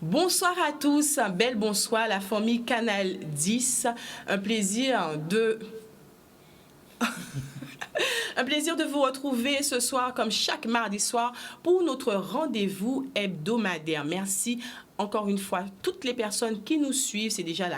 Bonsoir à tous, un bel bonsoir la famille Canal 10. Un plaisir de... Un plaisir de vous retrouver ce soir, comme chaque mardi soir, pour notre rendez-vous hebdomadaire. Merci encore une fois, toutes les personnes qui nous suivent. C'est déjà le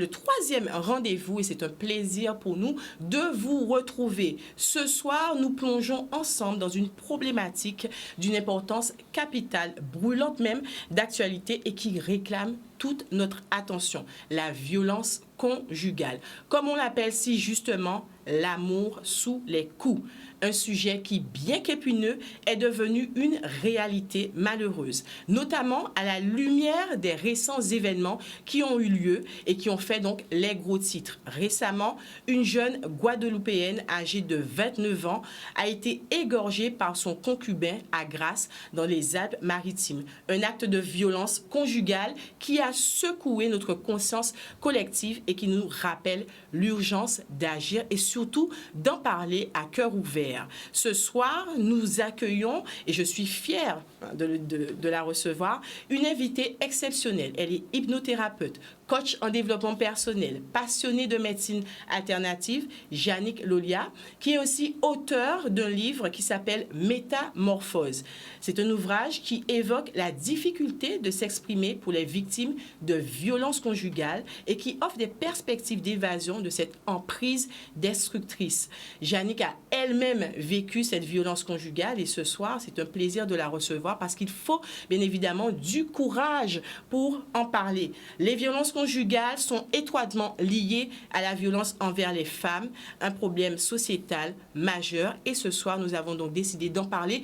troisième rendez-vous et c'est un plaisir pour nous de vous retrouver. Ce soir, nous plongeons ensemble dans une problématique d'une importance capitale, brûlante même, d'actualité et qui réclame toute notre attention, la violence conjugale. Comme on l'appelle si justement, l'amour sous les coups. Un sujet qui, bien qu'épineux, est devenu une réalité malheureuse, notamment à la lumière des récents événements qui ont eu lieu et qui ont fait donc les gros titres. Récemment, une jeune Guadeloupéenne âgée de 29 ans a été égorgée par son concubin à Grasse dans les Alpes-Maritimes. Un acte de violence conjugale qui a secoué notre conscience collective et qui nous rappelle l'urgence d'agir et surtout d'en parler à cœur ouvert. Ce soir, nous accueillons, et je suis fière de la recevoir, une invitée exceptionnelle. Elle est hypnothérapeute, coach en développement personnel, passionnée de médecine alternative, Yannick Lolia, qui est aussi auteur d'un livre qui s'appelle Métamorphose. C'est un ouvrage qui évoque la difficulté de s'exprimer pour les victimes de violences conjugales et qui offre des perspectives d'évasion de cette emprise destructrice. Yannick a elle-même vécu cette violence conjugale et ce soir, c'est un plaisir de la recevoir parce qu'il faut bien évidemment du courage pour en parler. Les violences conjugales sont étroitement liées à la violence envers les femmes, un problème sociétal majeur et ce soir, nous avons donc décidé d'en parler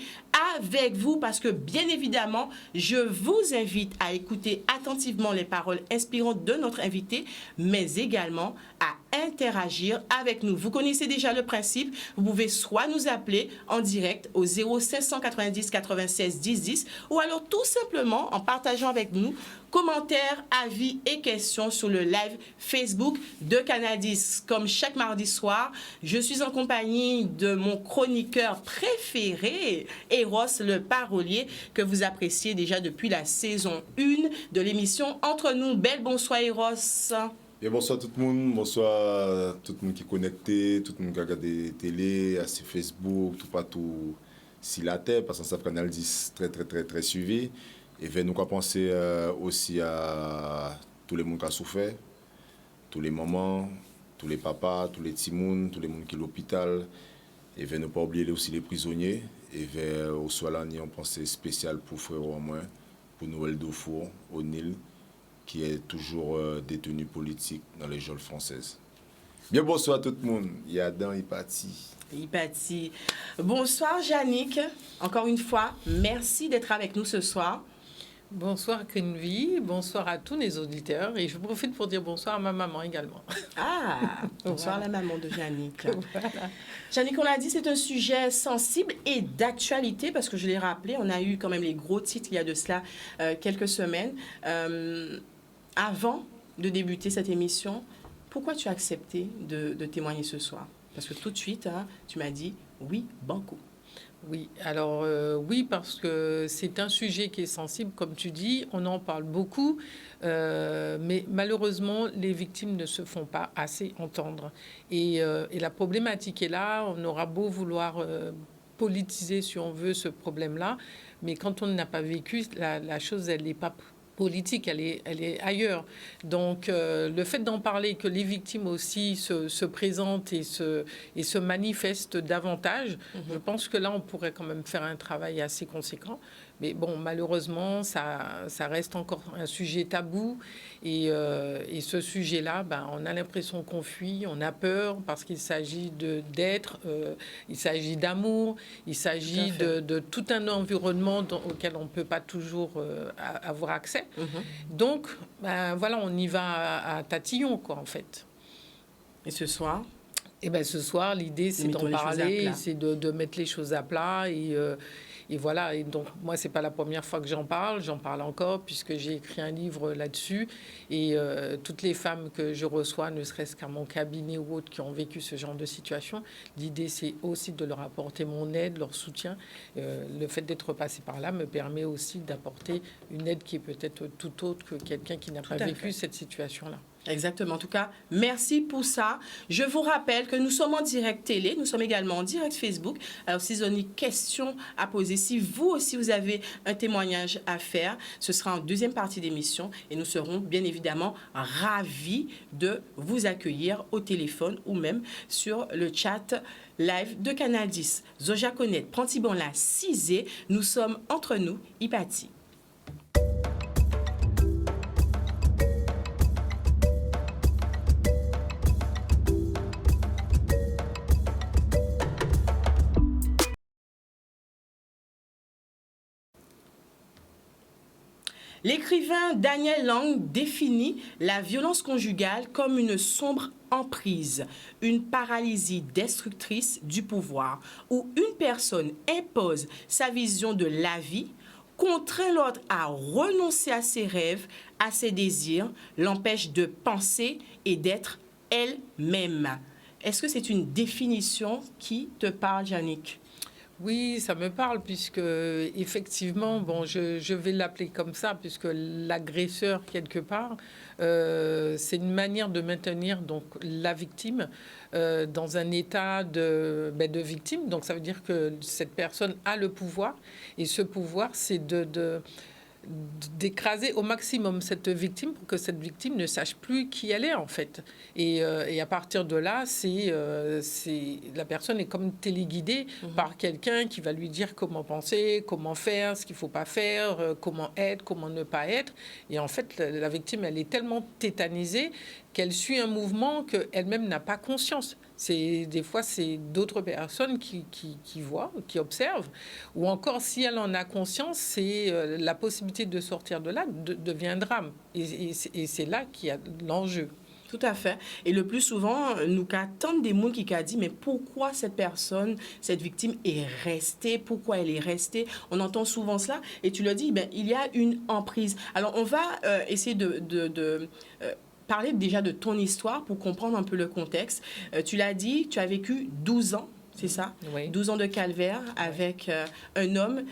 avec vous parce que bien évidemment, je vous invite à écouter attentivement les paroles inspirantes de notre invité, mais également à interagir avec nous. Vous connaissez déjà le principe, vous pouvez soit nous appeler en direct au 0590 96 10 10 ou alors tout simplement en partageant avec nous commentaires, avis et questions sur le live Facebook de Canadis. Comme chaque mardi soir, je suis en compagnie de mon chroniqueur préféré, Eros le parolier, que vous appréciez déjà depuis la saison 1 de l'émission Entre nous. Belle bonsoir Eros. Et bonsoir tout le monde, bonsoir tout le monde qui est connecté, tout le monde qui regarde la télé, sur Facebook, tout partout sur la terre, parce que ça Canal 10 très suivi. Et vers nous penser aussi à tous les monde qui ont souffert, tous les mamans, tous les papas, tous les petits monde, tous les monde qui sont à l'hôpital. Et vers ne pas oublier aussi les prisonniers. Et vers au soir là, on pensée spéciale pour frère au moins, pour Noël Dufour, au Nil, qui est toujours détenu politique dans les geôles françaises. Bien bonsoir à tout le monde. Il y a Adam, il parti. Bonsoir Yannick. Encore une fois, merci d'être avec nous ce soir. Bonsoir Kenvi, bonsoir à tous les auditeurs et je profite pour dire bonsoir à ma maman également. Ah, bonsoir voilà. À la maman de Yannick. Voilà. Yannick, on l'a dit, c'est un sujet sensible et d'actualité parce que je l'ai rappelé, on a eu quand même les gros titres il y a de cela quelques semaines. Avant de débuter cette émission, pourquoi tu as accepté de témoigner ce soir? Parce que tout de suite, tu m'as dit oui, banco. Oui, alors oui, parce que c'est un sujet qui est sensible, comme tu dis, on en parle beaucoup, mais malheureusement, les victimes ne se font pas assez entendre. Et la problématique est là, on aura beau vouloir politiser, si on veut, ce problème-là, mais quand on n'a pas vécu, la chose, elle n'est pas politique, elle est ailleurs. Donc, le fait d'en parler, que les victimes aussi se présentent et se manifestent davantage, je pense que là, on pourrait quand même faire un travail assez conséquent. Mais bon, malheureusement, ça reste encore un sujet tabou. Et ce sujet-là, on a l'impression qu'on fuit, on a peur parce qu'il s'agit d'être, il s'agit d'amour, il s'agit de tout un environnement auquel on ne peut pas toujours avoir accès. Donc, voilà, on y va à tatillon, quoi, en fait. Et ce soir? Et ben ce soir, l'idée, c'est d'en parler, c'est de mettre les choses à plat. Et voilà, et donc moi, c'est pas la première fois que j'en parle encore, puisque j'ai écrit un livre là-dessus. Et toutes les femmes que je reçois, ne serait-ce qu'à mon cabinet ou autres, qui ont vécu ce genre de situation, l'idée, c'est aussi de leur apporter mon aide, leur soutien. Le fait d'être passé par là me permet aussi d'apporter une aide qui est peut-être tout autre que quelqu'un qui n'a pas vécu cette situation-là. Exactement. En tout cas, merci pour ça. Je vous rappelle que nous sommes en direct télé, nous sommes également en direct Facebook. Alors, si vous avez une question à poser, si vous aussi vous avez un témoignage à faire, ce sera en deuxième partie d'émission et nous serons bien évidemment ravis de vous accueillir au téléphone ou même sur le chat live de Canal 10. Zoja Konet, Prantibon la Cisé, nous sommes entre nous, Ipati. L'écrivain Daniel Lang définit la violence conjugale comme une sombre emprise, une paralysie destructrice du pouvoir, où une personne impose sa vision de la vie, contraint l'autre à renoncer à ses rêves, à ses désirs, l'empêche de penser et d'être elle-même. Est-ce que c'est une définition qui te parle, Yannick? Oui, ça me parle puisque effectivement, bon, je vais l'appeler comme ça puisque l'agresseur quelque part, c'est une manière de maintenir donc la victime dans un état de victime. Donc ça veut dire que cette personne a le pouvoir et ce pouvoir, c'est d'écraser au maximum cette victime pour que cette victime ne sache plus qui elle est en fait. Et à partir de là, la personne est comme téléguidée par quelqu'un qui va lui dire comment penser, comment faire, ce qu'il ne faut pas faire, comment être, comment ne pas être. Et en fait, la victime, elle est tellement tétanisée qu'elle suit un mouvement qu'elle-même n'a pas conscience. Des fois, c'est d'autres personnes qui voient, qui observent. Ou encore, si elle en a conscience, c'est la possibilité de sortir de là devient un drame. Et c'est là qu'il y a l'enjeu. Tout à fait. Et le plus souvent, nous attendons des mots qui dit mais pourquoi cette personne, cette victime est restée, pourquoi elle est restée. On entend souvent cela et tu le dis, ben, il y a une emprise. Alors, on va essayer de parler déjà de ton histoire pour comprendre un peu le contexte. Tu l'as dit, tu as vécu 12 ans. C'est ça? Oui. 12 ans de calvaire avec un homme,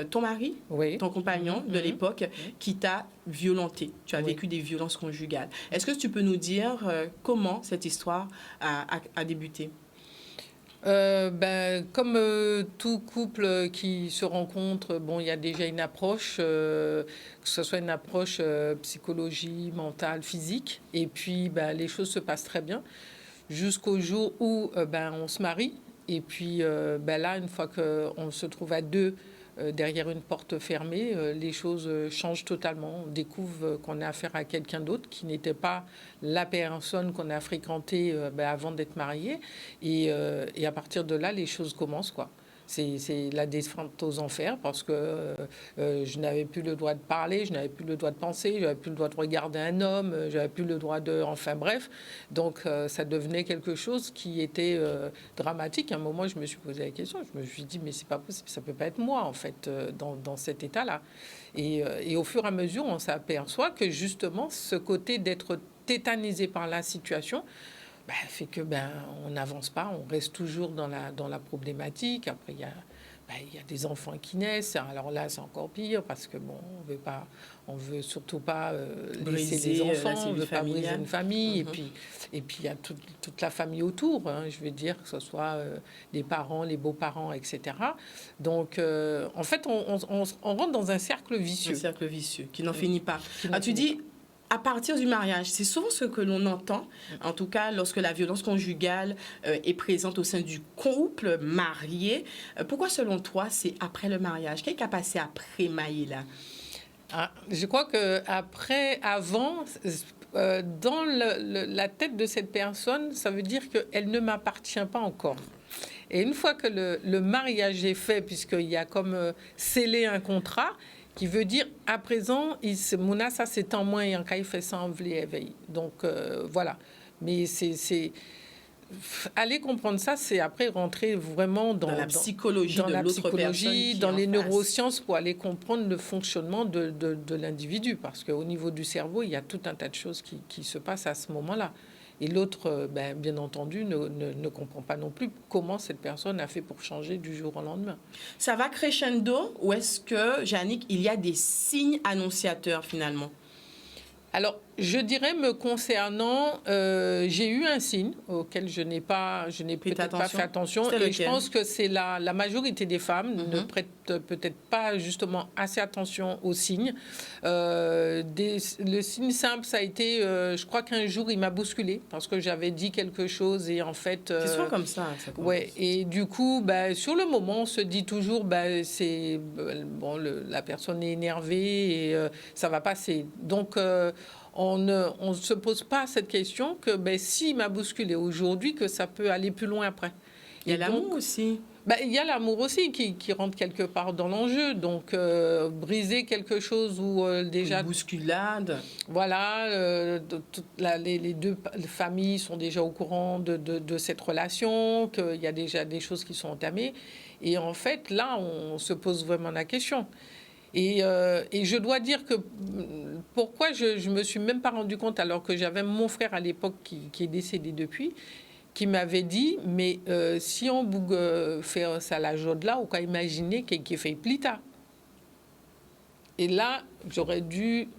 ton mari, ton compagnon de l'époque, qui t'a violenté. Tu as vécu des violences conjugales. Est-ce que tu peux nous dire comment cette histoire a débuté? Comme tout couple qui se rencontre, bon, il y a déjà une approche, que ce soit une approche psychologie, mentale, physique. Et puis, les choses se passent très bien jusqu'au jour où on se marie. Et puis là, une fois qu'on se trouve à deux derrière une porte fermée, les choses changent totalement. On découvre qu'on a affaire à quelqu'un d'autre qui n'était pas la personne qu'on a fréquentée avant d'être marié. Et à partir de là, les choses commencent, quoi. C'est la descente aux enfers parce que je n'avais plus le droit de parler, je n'avais plus le droit de penser, je n'avais plus le droit de regarder un homme, je n'avais plus le droit de... Enfin bref, donc ça devenait quelque chose qui était dramatique. À un moment, je me suis posé la question, je me suis dit, mais c'est pas possible, ça peut pas être moi en fait dans cet état-là. Et au fur et à mesure, on s'aperçoit que justement, ce côté d'être tétanisé par la situation, fait que on n'avance pas, on reste toujours dans la problématique. Après, il y a des enfants qui naissent. Alors là, c'est encore pire parce que on veut surtout pas laisser les enfants, on veut pas briser une famille. Et puis il y a toute la famille autour. Je veux dire que ce soit les parents, les beaux-parents, etc. Donc en fait, on rentre dans un cercle vicieux. Un cercle vicieux qui n'en finit pas. Tu dis à partir du mariage, c'est souvent ce que l'on entend, en tout cas lorsque la violence conjugale est présente au sein du couple marié. Pourquoi, selon toi, c'est après le mariage? Qu'est-ce qui a passé après Maïla? Je crois avant, dans la tête de cette personne, ça veut dire qu'elle ne m'appartient pas encore. Et une fois que le mariage est fait, puisqu'il y a comme scellé un contrat, qui veut dire, à présent, Mouna, ça c'est en moins, et en cas, il fait ça en éveil. Donc, voilà. Mais aller comprendre ça, c'est après rentrer vraiment dans la psychologie de l'autre personne, dans les neurosciences, pour aller comprendre le fonctionnement de l'individu. Parce qu'au niveau du cerveau, il y a tout un tas de choses qui se passent à ce moment-là. Et l'autre, bien entendu, ne comprend pas non plus comment cette personne a fait pour changer du jour au lendemain. Ça va crescendo ou est-ce que, Yannick, il y a des signes annonciateurs finalement? Alors, je dirais, me concernant, j'ai eu un signe auquel je n'ai peut-être pas fait attention. Et je pense que c'est la majorité des femmes ne prêtent peut-être pas justement assez attention aux signes. Le signe simple, ça a été, je crois qu'un jour, il m'a bousculé parce que j'avais dit quelque chose et en fait... c'est souvent comme ça. Ouais, et du coup, sur le moment, on se dit toujours, la personne est énervée et ça va passer. Donc... on ne se pose pas cette question que s'il m'a bousculé aujourd'hui, que ça peut aller plus loin après. Il y a l'amour aussi. Il y a l'amour aussi qui rentre quelque part dans l'enjeu. Donc, briser quelque chose où déjà... Une bousculade. Voilà, les deux familles sont déjà au courant de cette relation, qu'il y a déjà des choses qui sont entamées. Et en fait, là, on se pose vraiment la question. Et je dois dire que pourquoi je me suis même pas rendu compte, alors que j'avais mon frère à l'époque qui est décédé depuis, qui m'avait dit mais si on bouge faire ça la joie là, ou quoi imaginer qu'il fait plus tard. Et là j'aurais dû,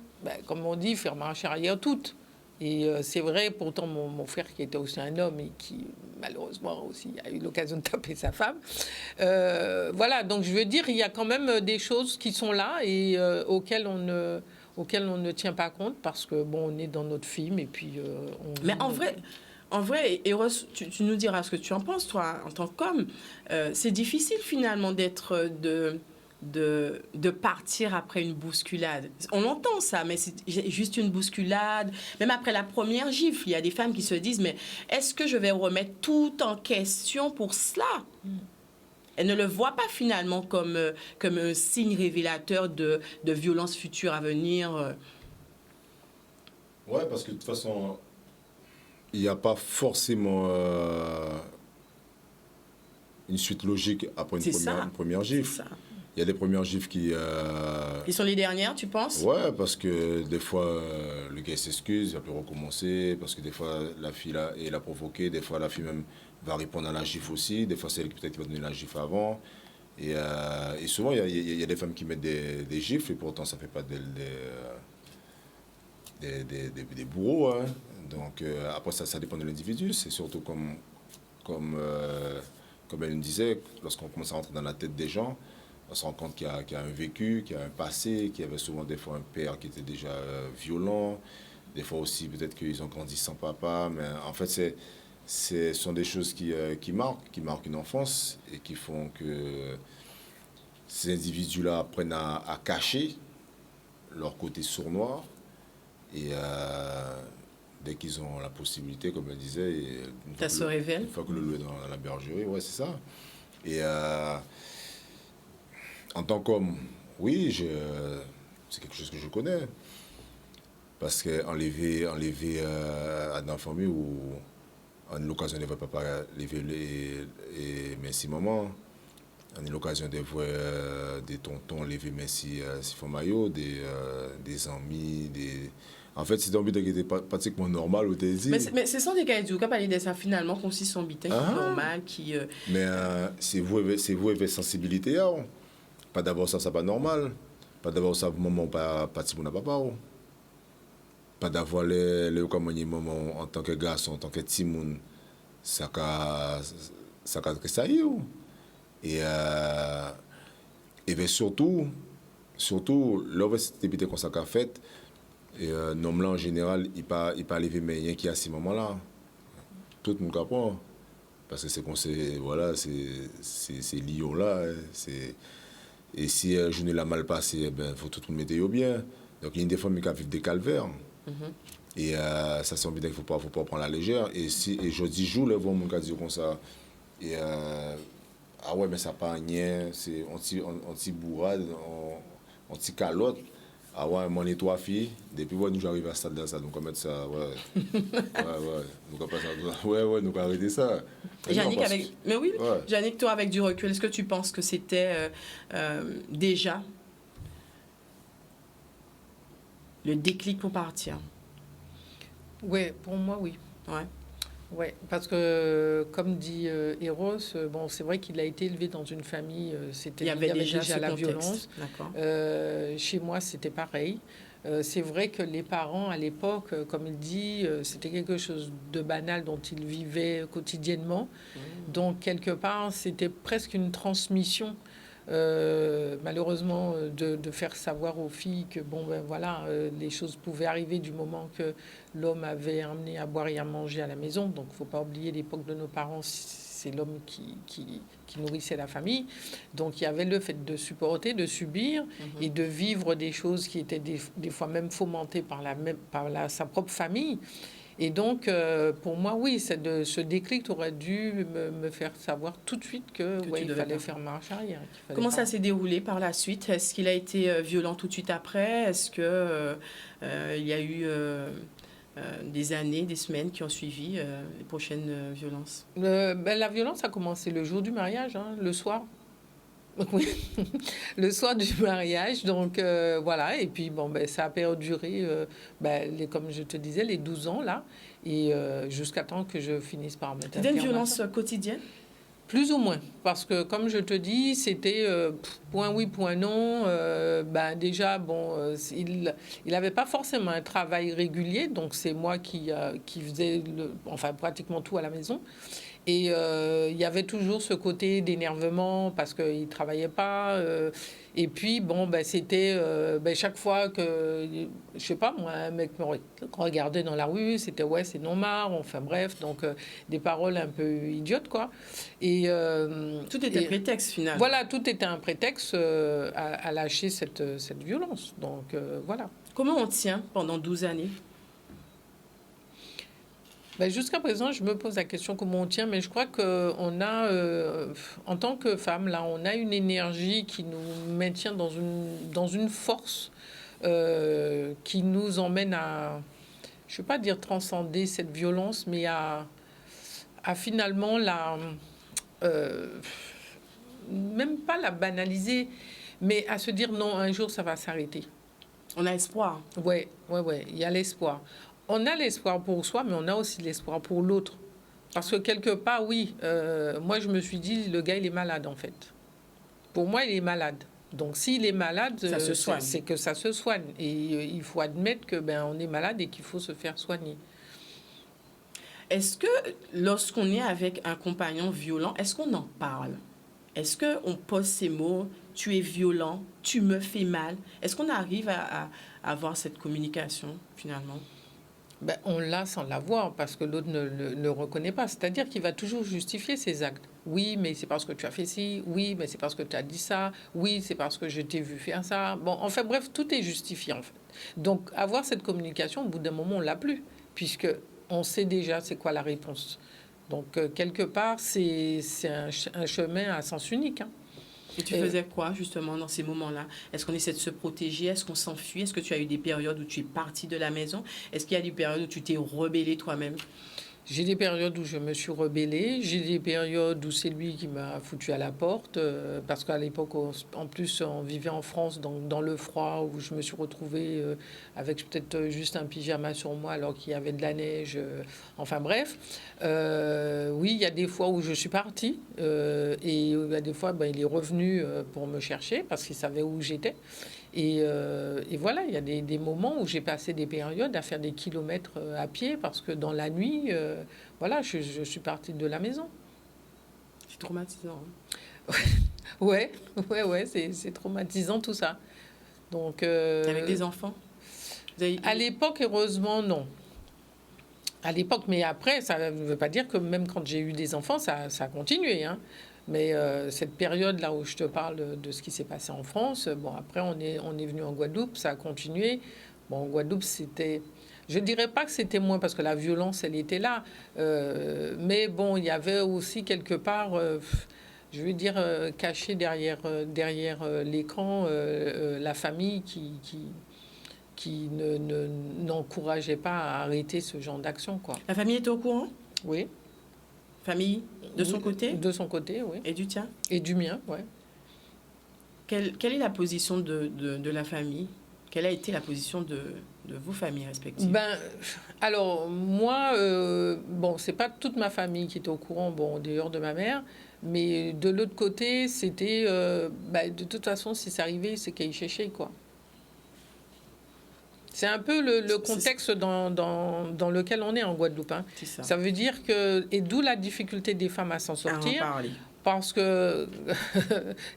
comme on dit, faire marche arrière toute. Et c'est vrai, pourtant, mon frère, qui était aussi un homme et qui, malheureusement, aussi a eu l'occasion de taper sa femme. Voilà, donc je veux dire, il y a quand même des choses qui sont là et auxquelles on ne tient pas compte parce que, on est dans notre film et puis... Mais en vrai, Eros, tu nous diras ce que tu en penses, toi, en tant qu'homme. C'est difficile, finalement, d'être... De partir après une bousculade. On entend ça, mais c'est juste une bousculade. Même après la première gifle, il y a des femmes qui se disent, mais est-ce que je vais remettre tout en question pour cela? Elles ne le voient pas finalement comme un signe révélateur de violence future à venir. Ouais, parce que de toute façon, il n'y a pas forcément une suite logique après une première gifle. Il y a des premières gifles qui... Ils sont les dernières, tu penses? Ouais, parce que des fois, le gars s'excuse, il va plus recommencer, parce que des fois, la fille l'a provoqué, des fois, la fille même va répondre à la gifle aussi, des fois, c'est elle qui peut-être va donner la gifle avant. Et souvent, il y a des femmes qui mettent des gifles, et pourtant, ça ne fait pas des bourreaux. Hein. Donc, après, ça dépend de l'individu. C'est surtout comme elle me disait, lorsqu'on commence à rentrer dans la tête des gens, on se rend compte qu'il y a un vécu, qu'il y a un passé, qu'il y avait souvent des fois un père qui était déjà violent, des fois aussi peut-être qu'ils ont grandi sans papa, mais en fait ce sont des choses qui marquent une enfance et qui font que ces individus-là apprennent à cacher leur côté sournois et dès qu'ils ont la possibilité, comme elle disait, ça se révèle. Une fois que le loup est dans la bergerie, ouais, c'est ça. Et en tant qu'homme, oui, c'est quelque chose que je connais. Parce qu'enlever à une famille où on a l'occasion de voir papa lever merci maman, on a l'occasion de voir des tontons lever merci si font maillot, des amis, En fait, c'est un but qui était pratiquement normal au dit. Mais ce sont des cas où, quand parler de ça, finalement, qu'on s'y sont bités, qui est normal, qui... Mais c'est vous avec sensibilité, hein. Pas d'abord ça pas normal. Pas d'abord ça maman pas petit mon papa. Pas d'avoir les comment maman en tant que garçon, en tant que petit monde, ça que ça y est. Et bien surtout l'œuvre c'était comme ça qu'a fait et nom là en général, il pas lever mais rien qui à ce moment-là. Tout le monde comprend parce que c'est qu'on sait voilà, c'est lion là, c'est. Et si je ne l'ai mal passé, il faut tout le monde mettre bien. Donc il y a des femmes qui vivent des calvaires. Et ça c'est un qu'il ne faut pas prendre à la légère. Et je dis, jour, les gens qui disent comme ça. Et ah ouais, mais ça pas rien, c'est anti-bourrade, anti-calotte. Ah ouais, mon est 3 filles. Depuis que nous arrivons à ce stade-là, ça, nous commettre ça, ouais. Ouais. Nous pas ça. Ouais, nous arrêter ça. Yannick, Non, avec... Mais oui, ouais. Yannick, toi, avec du recul, est-ce que tu penses que c'était déjà le déclic pour partir? Oui, pour moi, oui. Ouais. Ouais, parce que, comme dit Eros, bon, c'est vrai qu'il a été élevé dans une famille, Il y avait déjà la ce violence. contexte. D'accord. Chez moi, c'était pareil. C'est vrai que les parents, à l'époque, comme il dit, c'était quelque chose de banal dont ils vivaient quotidiennement. Donc, quelque part, c'était presque une transmission. Malheureusement, de faire savoir aux filles que bon ben voilà, les choses pouvaient arriver du moment que l'homme avait amené à boire et à manger à la maison. Donc faut pas oublier l'époque de nos parents, c'est l'homme qui nourrissait la famille. Donc il y avait le fait de supporter, de subir et de vivre des choses qui étaient des fois même fomentées par sa propre famille. Et donc, pour moi, oui, ce déclic aurait dû me faire savoir tout de suite que ouais, il fallait faire marche arrière. Comment ça s'est déroulé par la suite? Est-ce qu'il a été violent tout de suite après? Est-ce que il y a eu des années, des semaines qui ont suivi les prochaines violences? La violence a commencé le jour du mariage, hein, le soir. Oui, le soir du mariage, donc voilà, et puis bon, ben, ça a perduré, comme je te disais, les 12 ans là, et jusqu'à temps que je finisse par mettre un terme. C'était une violence quotidienne? Plus ou moins, parce que comme je te dis, c'était point oui, point non. Déjà, bon, il n'avait pas forcément un travail régulier, donc c'est moi qui faisais pratiquement tout à la maison. Et il y avait toujours ce côté d'énervement parce qu'il ne travaillait pas. Et puis, bon, c'était chaque fois que, je sais pas, moi, un mec me regardait dans la rue, c'était ouais, c'est non marre, enfin bref, donc des paroles un peu idiotes, quoi. Et, tout était un prétexte, finalement. Voilà, tout était un prétexte à lâcher cette violence. Donc, voilà. Comment on tient pendant 12 années? Jusqu'à présent, je me pose la question comment on tient, mais je crois qu'on a, en tant que femme, là, on a une énergie qui nous maintient dans une force qui nous emmène à, je ne vais pas dire transcender cette violence, mais à finalement même pas la banaliser, mais à se dire non, un jour, ça va s'arrêter. On a espoir. Ouais, il y a l'espoir. On a l'espoir pour soi, mais on a aussi l'espoir pour l'autre. Parce que quelque part, oui, moi je me suis dit, le gars, il est malade en fait. Pour moi, il est malade. Donc s'il est malade, c'est que ça se soigne. Et il faut admettre que on est malade et qu'il faut se faire soigner. Est-ce que lorsqu'on est avec un compagnon violent, est-ce qu'on en parle? Est-ce qu'on pose ces mots, tu es violent, tu me fais mal? Est-ce qu'on arrive à avoir cette communication finalement? On l'a sans l'avoir parce que l'autre ne le reconnaît pas. C'est-à-dire qu'il va toujours justifier ses actes. Oui, mais c'est parce que tu as fait ci. Oui, mais c'est parce que tu as dit ça. Oui, c'est parce que je t'ai vu faire ça. Bon, enfin bref, tout est justifié en fait. Donc avoir cette communication, au bout d'un moment, on l'a plus puisque on sait déjà c'est quoi la réponse. Donc quelque part, c'est un chemin à sens unique. Hein. Et tu faisais quoi, justement, dans ces moments-là? Est-ce qu'on essaie de se protéger? Est-ce qu'on s'enfuit? Est-ce que tu as eu des périodes où tu es parti de la maison? Est-ce qu'il y a des périodes où tu t'es rebellé toi-même? J'ai des périodes où je me suis rebellée. J'ai des périodes où c'est lui qui m'a foutu à la porte. Parce qu'à l'époque, en plus, on vivait en France, donc dans le froid, où je me suis retrouvée avec peut-être juste un pyjama sur moi alors qu'il y avait de la neige. Enfin bref. Oui, il y a des fois où je suis partie. Et il y a des fois, il est revenu pour me chercher parce qu'il savait où j'étais. Et voilà, il y a des moments où j'ai passé des périodes à faire des kilomètres à pied parce que dans la nuit, voilà, je suis partie de la maison. C'est traumatisant. Hein? Ouais, c'est traumatisant tout ça. Donc, avec des enfants? À l'époque, heureusement, non. À l'époque, mais après, ça ne veut pas dire que même quand j'ai eu des enfants, ça a continué, hein. Mais cette période-là où je te parle de ce qui s'est passé en France, bon, après, on est venu en Guadeloupe, ça a continué. Bon, en Guadeloupe, c'était... Je ne dirais pas que c'était moins, parce que la violence, elle était là. Mais bon, il y avait aussi quelque part, je veux dire, caché derrière l'écran, la famille qui n'encourageait pas à arrêter ce genre d'action, quoi. La famille était au courant? Oui. Famille de son côté? De son côté, oui. Et du tien? Et du mien, oui. Quelle est la position de la famille? Quelle a été la position de vos familles respectives? Ben, alors, moi, bon, c'est pas toute ma famille qui était au courant, bon, d'ailleurs de ma mère, mais de l'autre côté, c'était, de toute façon, si ça arrivait, c'est qu'il cherchait, quoi. C'est un peu le contexte dans lequel on est en Guadeloupe. Hein. C'est ça. Ça veut dire que, et d'où la difficulté des femmes à s'en sortir. Parce que,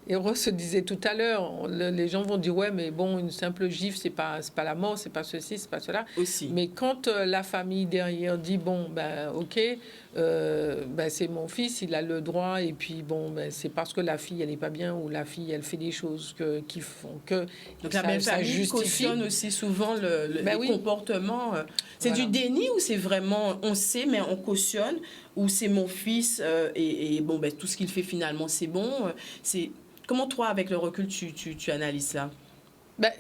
Eros se disait tout à l'heure, les gens vont dire, ouais, mais bon, une simple gifle, c'est pas la mort, c'est pas ceci, c'est pas cela. Aussi. Mais quand la famille derrière dit, bon, ben, ok, c'est mon fils, il a le droit, et puis, bon, ben, c'est parce que la fille, elle est pas bien, ou la fille, elle fait des choses qui font que. Donc la même famille cautionne aussi souvent les comportements. C'est du déni ou c'est vraiment, on sait, mais on cautionne, ou c'est mon fils, et bon, ben, tout ce qu'il fait finalement, c'est bon. Comment toi, avec le recul, tu analyses ça?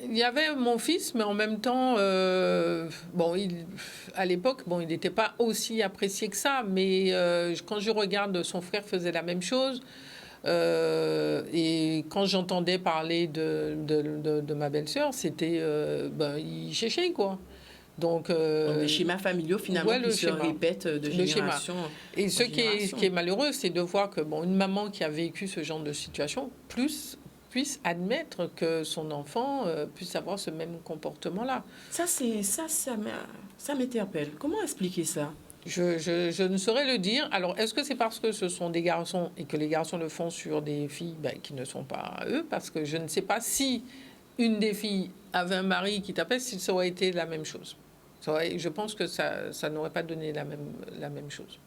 Il y avait mon fils, mais en même temps, à l'époque, il n'était pas aussi apprécié que ça. Mais quand je regarde, son frère faisait la même chose. Et quand j'entendais parler de ma belle-sœur, c'était, il cherchait, quoi. Donc, les schémas familiaux, finalement, qui se répètent de génération. Et ce qui est malheureux, c'est de voir que une maman qui a vécu ce genre de situation, puisse admettre que son enfant puisse avoir ce même comportement-là. Ça m'interpelle. Comment expliquer ça? Je ne saurais le dire. Alors, est-ce que c'est parce que ce sont des garçons et que les garçons le font sur des filles qui ne sont pas eux? Parce que je ne sais pas si une des filles avait un mari qui tapait, si ça aurait été la même chose. Je pense que ça n'aurait pas donné la même chose.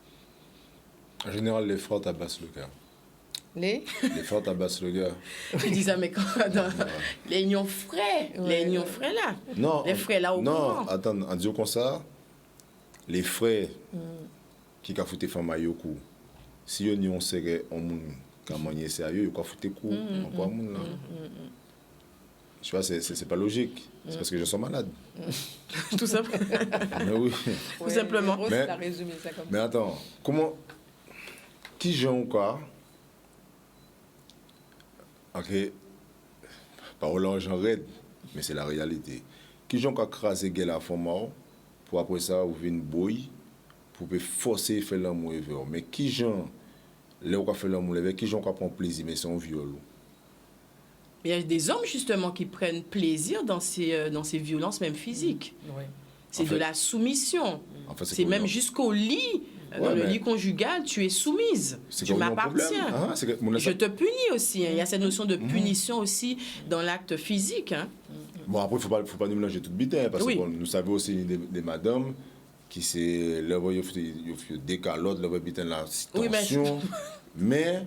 En général, les frères tabassent le gars. Les frères tabassent le gars. Tu dis ça, mais quand les unions frais, les unions frais là. Non, les frais là au courant. Non, attends, en disant comme ça, les frères qui ont foutu les femmes à Yoko, si on y on serait en monde, quand on est sérieux, ils ont foutu coup, encore monde là. Je vois, c'est pas logique. C'est parce que je suis malade. Tout simplement. Mais oui. Tout simplement. Mais attends, comment. Qui j'en quoi? Ok. Parole j'en raide, mais c'est la réalité. Qui j'en quoi craser la femme pour après ça ouvrir une bouille pour forcer faire l'amour et faire. Mais qui j'en là où fait l'amour qui j'en quoi prend plaisir mais c'est un viol. Il y a des hommes, justement, qui prennent plaisir dans ces violences, même physiques. Oui. C'est de la soumission. En fait, c'est même jusqu'au lit. Dans le lit conjugal, tu es soumise. Tu m'appartiens. Je te punis aussi. Il y a cette notion de punition aussi dans l'acte physique. Bon, après, il ne faut pas nous mélanger toute bite. Parce que nous savons aussi des madames qui c'est des calottes, leur bite la tension. Mais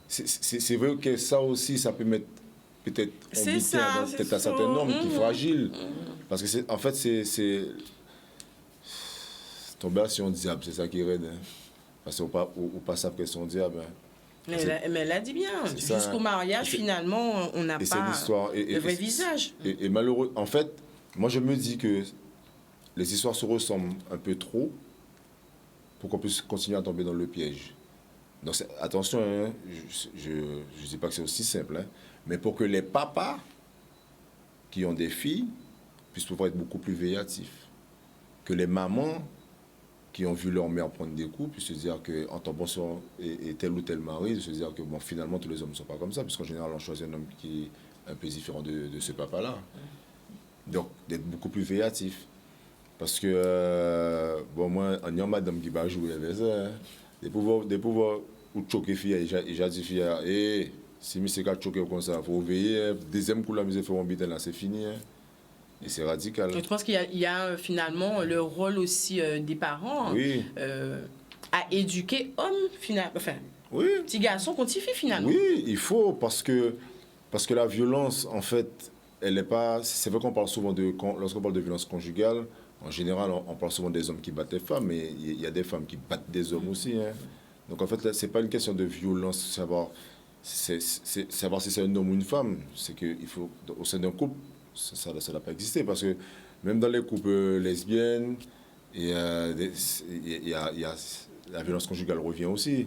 c'est vrai que ça aussi, ça peut mettre peut-être peut-être un certain nombre qui est fragile. Parce que en fait, c'est tomber sur un diable, c'est ça qui est raide. Parce qu'on pas savent que c'est un diable. Mais elle a dit bien, jusqu'au mariage, finalement, on n'a pas le vrai visage. Et malheureux, en fait, moi je me dis que les histoires se ressemblent un peu trop pour qu'on puisse continuer à tomber dans le piège. Donc attention, hein, je ne dis pas que c'est aussi simple, hein, mais pour que les papas qui ont des filles puissent pouvoir être beaucoup plus veillatifs, que les mamans qui ont vu leur mère prendre des coups puissent se dire qu'en tombant sur tel ou tel mari, se dire que bon, finalement tous les hommes ne sont pas comme ça, puisqu'en général on choisit un homme qui est un peu différent de ce papa-là. Donc d'être beaucoup plus veillatif. Parce que, moi, en y a madame qui va jouer avec ça, hein, de pouvoir ou choquer fille, j'ai dit fille, si monsieur a choqué comme ça, il faut veiller. Deuxième coup, la musique fait un bit là, c'est fini. Hein. Et c'est radical. Je pense qu'il y a finalement le rôle aussi des parents à éduquer hommes, finalement. Enfin, petit garçon contre fille, finalement. Oui, il faut, parce que la violence, en fait, elle n'est pas. C'est vrai qu'on parle souvent lorsqu'on parle de violence conjugale, en général, on parle souvent des hommes qui battent les femmes, mais il y a des femmes qui battent des hommes aussi. Hein. Donc en fait, c'est pas une question de violence, savoir si c'est un homme ou une femme. C'est qu'il faut, au sein d'un couple, ça n'a pas existé. Parce que même dans les couples lesbiennes, il y a la violence conjugale revient aussi.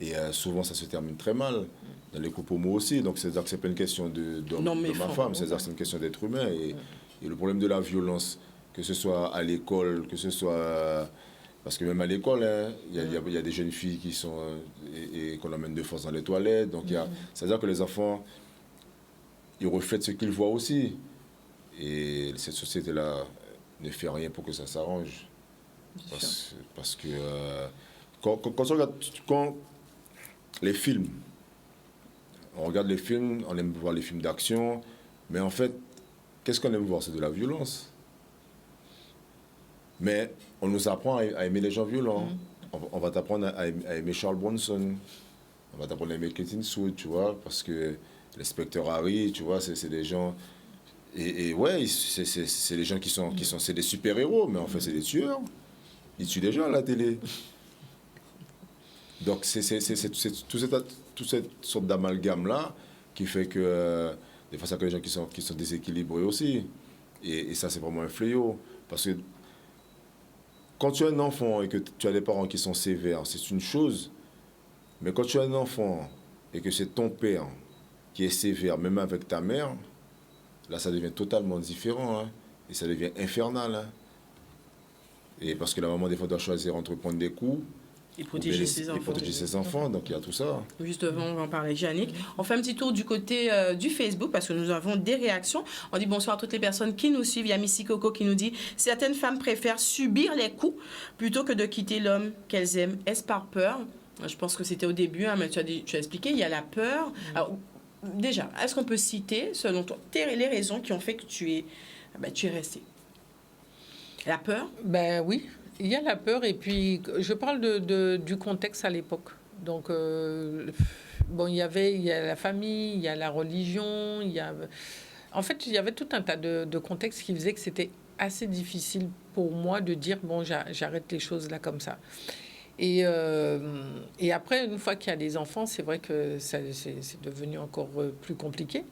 Et souvent, ça se termine très mal. Dans les couples homo aussi. Donc, c'est-à-dire que ce n'est pas une question d'homme à femme, c'est-à-dire que c'est une question d'être humain. Et le problème de la violence, que ce soit à l'école, que ce soit... Parce que même à l'école, hein, il y a des jeunes filles qui sont... et qu'on emmène de force dans les toilettes. Donc, c'est-à-dire que les enfants, ils reflètent ce qu'ils voient aussi. Et cette société-là ne fait rien pour que ça s'arrange. Parce que quand les films, on regarde les films, on aime voir les films d'action, mais en fait, qu'est-ce qu'on aime voir? C'est de la violence. Mais on nous apprend à aimer les gens violents. On va t'apprendre à aimer Charles Bronson. On va t'apprendre à aimer Clint Eastwood, tu vois, parce que l'inspecteur Harry, tu vois, c'est des gens... Et ouais, c'est des gens qui sont c'est des super-héros, mais en fait, c'est des tueurs. Ils tuent des gens à la télé. Donc, c'est toute cette sorte d'amalgame-là qui fait que des fois, ça crée des gens qui sont déséquilibrés aussi. Et ça, c'est vraiment un fléau. Parce que quand tu as un enfant et que tu as des parents qui sont sévères, c'est une chose. Mais quand tu as un enfant et que c'est ton père qui est sévère, même avec ta mère, là, ça devient totalement différent. Hein, et ça devient infernal. Hein. Et parce que la maman, des fois, doit choisir entre prendre des coups et protéger ses enfants. Donc il y a tout ça. Justement, on va en parler, Yannick. On fait un petit tour du côté du Facebook parce que nous avons des réactions. On dit bonsoir à toutes les personnes qui nous suivent. Il y a Missy Coco qui nous dit « Certaines femmes préfèrent subir les coups plutôt que de quitter l'homme qu'elles aiment. Est-ce par peur ?» Je pense que c'était au début, hein, mais tu as expliqué, il y a la peur. Alors, déjà, est-ce qu'on peut citer, selon toi, les raisons qui ont fait que tu es resté? La peur? Ben oui. Il y a la peur et puis je parle du contexte à l'époque. Donc, bon, il y a la famille, il y a la religion, en fait, il y avait tout un tas de contextes qui faisaient que c'était assez difficile pour moi de dire, bon, j'arrête les choses là comme ça. Et après, une fois qu'il y a des enfants, c'est vrai que c'est devenu encore plus compliqué.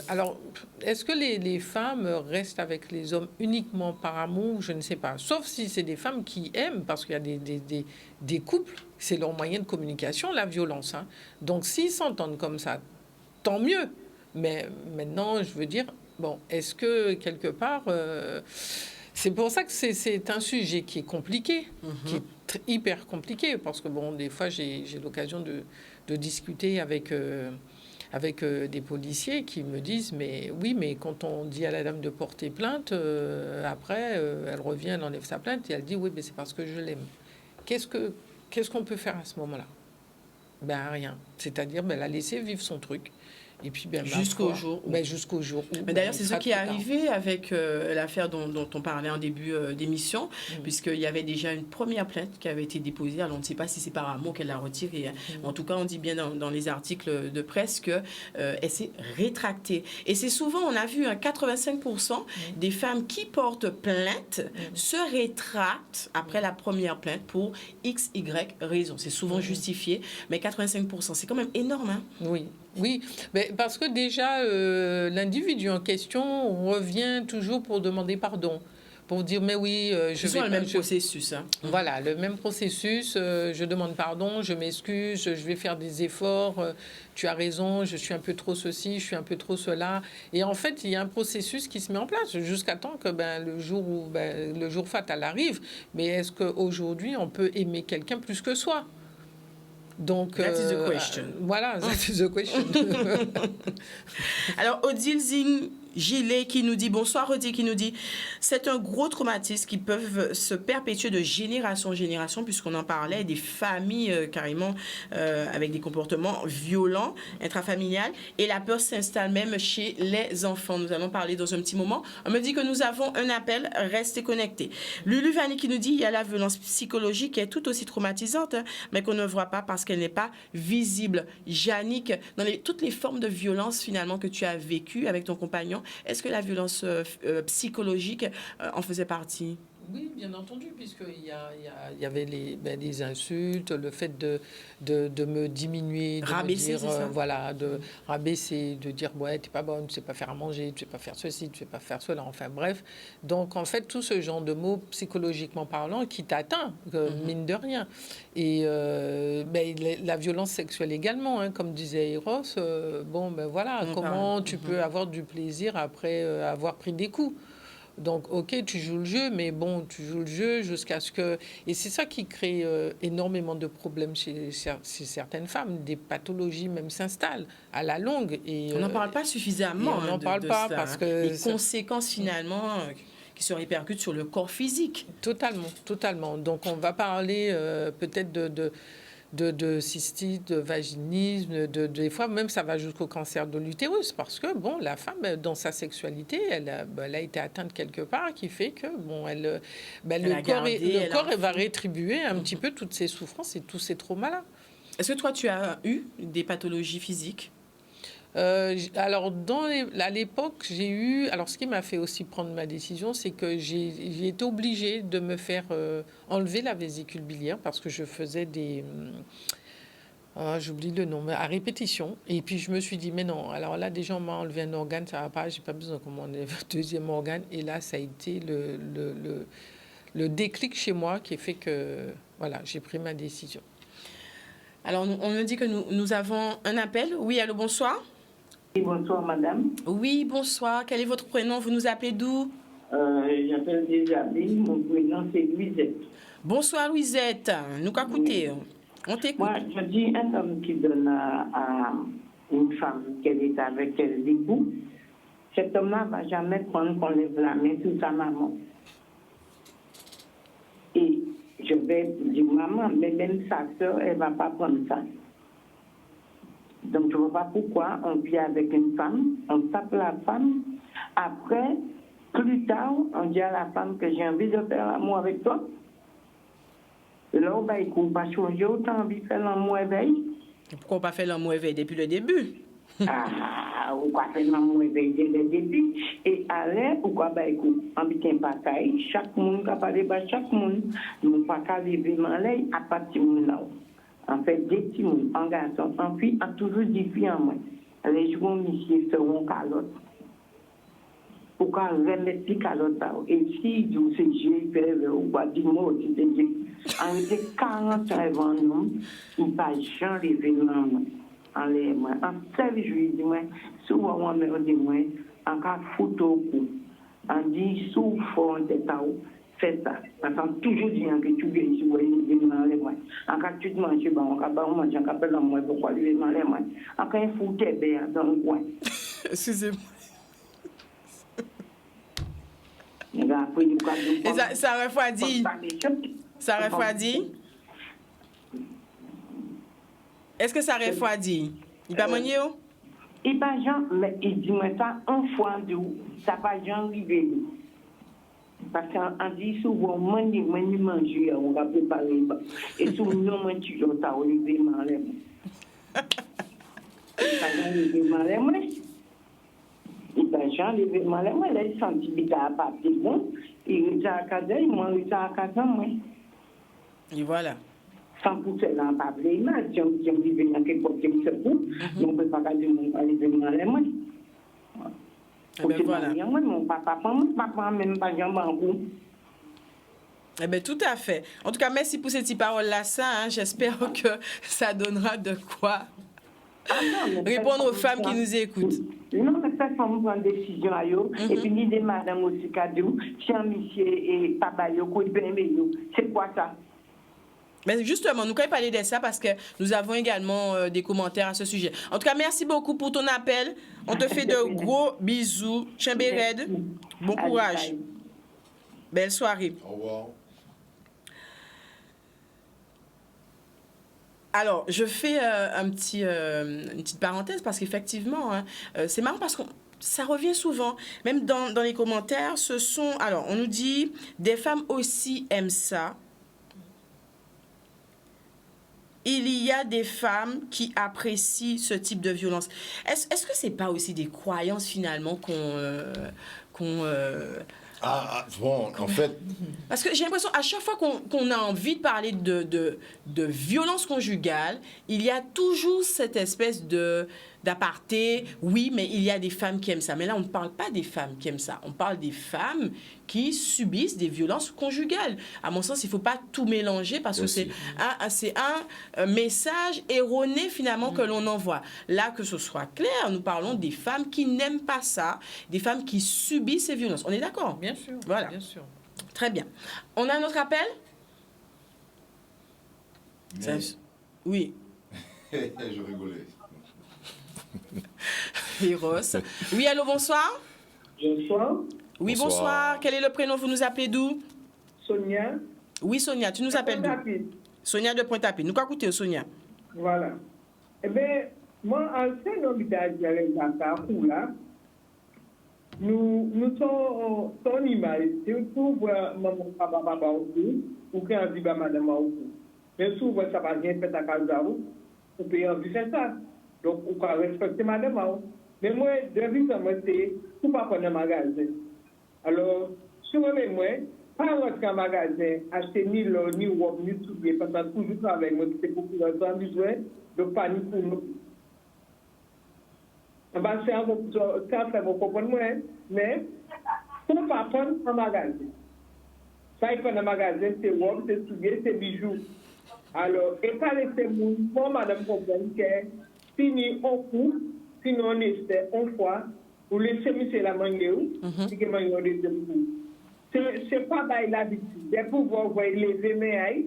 Alors, est-ce que les femmes restent avec les hommes uniquement par amour? Je ne sais pas. Sauf si c'est des femmes qui aiment, parce qu'il y a des couples, c'est leur moyen de communication, la violence. Hein. Donc, s'ils s'entendent comme ça, tant mieux. Mais maintenant, je veux dire, bon, est-ce que quelque part... c'est pour ça que c'est un sujet qui est compliqué, qui est hyper compliqué, parce que bon, des fois, j'ai l'occasion de discuter avec des policiers qui me disent, mais oui, mais quand on dit à la dame de porter plainte, après, elle revient, elle enlève sa plainte et elle dit, oui, mais c'est parce que je l'aime. Qu'est-ce qu'on peut faire à ce moment-là? Ben rien. C'est-à-dire, ben, la laisser vivre son truc. Et puis, jusqu'au jour où... Mais d'ailleurs, c'est ce qui est arrivé avec l'affaire dont on parlait en début d'émission, puisqu'il y avait déjà une première plainte qui avait été déposée. Alors, on ne sait pas si c'est par amour qu'elle l'a retirée. En tout cas, on dit bien dans les articles de presse qu'elle s'est rétractée. Et c'est souvent, on a vu, 85% des femmes qui portent plainte se rétractent après la première plainte pour X, Y raison. C'est souvent justifié, mais 85%, c'est quand même énorme. Hein? Oui, mais parce que déjà, l'individu en question revient toujours pour demander pardon. Pour dire, mais oui, je vais... le même processus. Hein. Voilà, le même processus. Je demande pardon, je m'excuse, je vais faire des efforts. Tu as raison, je suis un peu trop ceci, je suis un peu trop cela. Et en fait, il y a un processus qui se met en place jusqu'à temps que le jour fatal arrive. Mais est-ce qu'aujourd'hui, on peut aimer quelqu'un plus que soi? Donc, that is the question. Voilà, that is the question. Alors, Odile Gilet qui nous dit, bonsoir Odile, qui nous dit, c'est un gros traumatisme qui peuvent se perpétuer de génération en génération, puisqu'on en parlait, des familles carrément avec des comportements violents, intrafamiliales, et la peur s'installe même chez les enfants. Nous allons parler dans un petit moment. On me dit que nous avons un appel, restez connectés. Lulu Vanni qui nous dit, il y a la violence psychologique qui est tout aussi traumatisante, mais qu'on ne voit pas parce qu'elle n'est pas visible. Yannick, dans toutes les formes de violence finalement que tu as vécues avec ton compagnon, est-ce que la violence psychologique en faisait partie? Oui, bien entendu, puisqu'il y avait les insultes, le fait de me diminuer, de Rabaisser, me dire, c'est ça? voilà, de rabaisser, de dire, ouais, t'es pas bonne, tu sais pas faire à manger, tu sais pas faire ceci, tu sais pas faire cela, enfin bref. Donc, en fait, tout ce genre de mots, psychologiquement parlant, qui t'atteint, mine de rien. Et la violence sexuelle également, hein, comme disait Eros, bon, ben voilà, comment tu peux avoir du plaisir après avoir pris des coups? Donc, ok, tu joues le jeu, mais bon, tu joues le jeu jusqu'à ce que... Et c'est ça qui crée énormément de problèmes chez certaines femmes. Des pathologies même s'installent à la longue. Et, On n'en parle pas suffisamment on n'en parle de pas ça, parce hein. que... Les conséquences, finalement, qui se répercutent sur le corps physique. Totalement, totalement. Donc, on va parler peut-être de cystite, de vaginisme, des fois même ça va jusqu'au cancer de l'utérus parce que bon, la femme dans sa sexualité, elle a été atteinte quelque part qui fait que bon, le corps va rétribuer un petit peu toutes ces souffrances et tous ces traumas-là. Est-ce que toi tu as eu des pathologies physiques? Alors, à l'époque, j'ai eu... Alors, ce qui m'a fait aussi prendre ma décision, c'est que j'ai été obligée de me faire enlever la vésicule biliaire parce que je faisais des... j'oublie le nom, mais à répétition. Et puis, je me suis dit, mais non, alors là, déjà, on m'a enlevé un organe, ça va pas, j'ai pas besoin qu'on m'enlève un deuxième organe. Et là, ça a été le déclic chez moi qui a fait que, voilà, j'ai pris ma décision. Alors, on nous dit que nous avons un appel. Oui, allô, bonsoir. Bonsoir, madame. Oui, bonsoir. Quel est votre prénom? Vous nous appelez d'où? J'appelle Desjardins. Mon prénom, c'est Louisette. Bonsoir, Louisette. Nous qu'écoutez. On t'écoute. Moi, je dis un homme qui donne à une femme qu'elle est avec elle l'époux, cet homme-là ne va jamais prendre qu'on lève la main sur sa maman. Et je vais dire, maman, mais même sa soeur, elle ne va pas prendre ça. Donc, je ne vois pas pourquoi on vit avec une femme, on tape la femme. Après, plus tard, on dit à la femme que j'ai envie de faire l'amour avec toi. Là, on va écouter, parce que j'ai autant envie de faire l'amour éveil. Pourquoi on n'a pas fait l'amour éveil depuis le début? On va faire l'amour éveil dès le début. Et allez, on va écouter, on va un bataille. Chaque monde va parler de chaque monde. Nous ne pouvons pas lever l'œil à partir de là. En fait, des petits mots, en garçon, en fille, en toujours dit fille en moi. Les joueurs messieurs seront calottes. Pourquoi remettre les calottes là? Et si vous c'est j'ai fait, ou quoi, dis-moi aussi, c'est j'ai. En été 40 ans avant nous, il n'y a pas jamais levé l'homme. En l'air, moi. En seul juillet, dis-moi, souvent on me dit, moi, en cas photo, on dit, sous fond de tao. Fais ça. Parce qu'on toujours dit que tu viens ici, vous voyez, dans les mois. En cas tu te manges, on va manger, on va faire la moelle, pourquoi lui dans les mois. En cas il faut t'aider dans le coin. Excusez-moi. Et ça refroidit. Ça refroidit. Est-ce que ça refroidit? Il va manger? Il va jamais, mais il dit moi ça un fois d'où, ça va jamais arriver. Parce qu'on dit souvent, manger, on va préparer. Et souvent, nous, on dit, on va lever malais. Ça va lever malais, moi. Il va jamais lever malais, moi. Là, il sent qu'il a pas de bon. Il est à casa, il mange à casa, moi. Et voilà. Sans pousser là, pas de l'image. Si on vit dans quelque chose qui se fout, on ne peut pas dire, on va lever malais, moi. Ben voilà. Mon papa même pas eh bien, tout à fait. En tout cas, merci pour ces petites paroles-là. Hein. J'espère que ça donnera de quoi répondre aux femmes qui nous écoutent. Non, mais ça, faut prendre une décision. Et puis, l'idée, madame aussi, si un monsieur et papa, c'est quoi ça? Mais justement, nous allons parler de ça parce que nous avons également des commentaires à ce sujet. En tout cas, merci beaucoup pour ton appel. On te fait de gros bisous. Chambéred, bon courage. Belle soirée. Au revoir. Alors, je fais une petite parenthèse parce qu'effectivement, hein, c'est marrant parce que ça revient souvent. Même dans les commentaires, alors, on nous dit, des femmes aussi aiment ça. Il y a des femmes qui apprécient ce type de violence. Est-ce que c'est pas aussi des croyances finalement Bon, en fait, Parce que j'ai l'impression, à chaque fois qu'on a envie de parler de violence conjugale, il y a toujours cette espèce d'aparté. Oui, mais il y a des femmes qui aiment ça. Mais là, on ne parle pas des femmes qui aiment ça. On parle des femmes qui subissent des violences conjugales. À mon sens, il ne faut pas tout mélanger parce que Aussi. c'est un message erroné finalement que l'on envoie. Là, que ce soit clair, nous parlons des femmes qui n'aiment pas ça, des femmes qui subissent ces violences. On est d'accord? Bien sûr. Voilà. Bien sûr. Très bien. On a un autre appel? Oui. je rigolais. Eros. Oui, allô, bonsoir. Bonsoir, Oui, bonsoir. Bonsoir. Quel est le prénom? Vous nous appelez d'où? Sonia. Oui, Sonia, tu nous appelles d'où? Rapide. Sonia de Pointe-à-Pitre. Nous écoutez, Sonia. Voilà. Eh bien, moi, en fait, nous avons là, nous sommes son image, surtout pour maman, papa, ou qui a envie de madame, mais souvent, ça va bien faire à Kazarou, on peut envie faire ça. Donc, on peut respecter madame. Mais moi, depuis que c'est pour pas prendre un magasin. Alors, sur moi, pas rentrer en magasin, acheter ni l'eau, ni robe, ni souliers, parce que toujours avec moi, c'est pour que nous avons besoin de panique pour nous. C'est un peu vous comprenez, mais pour ne pas prendre un magasin. Ça, il faut un magasin, c'est robe, c'est souliers, c'est bijoux. Alors, et pas laisser mon madame comprendre que fini on coupe, sinon on essaie, on fois, ou laisser monsieur la manger ou, c'est que manger au deuxième coup. C'est pas by l'habitude. C'est pour voir lever mes ailes,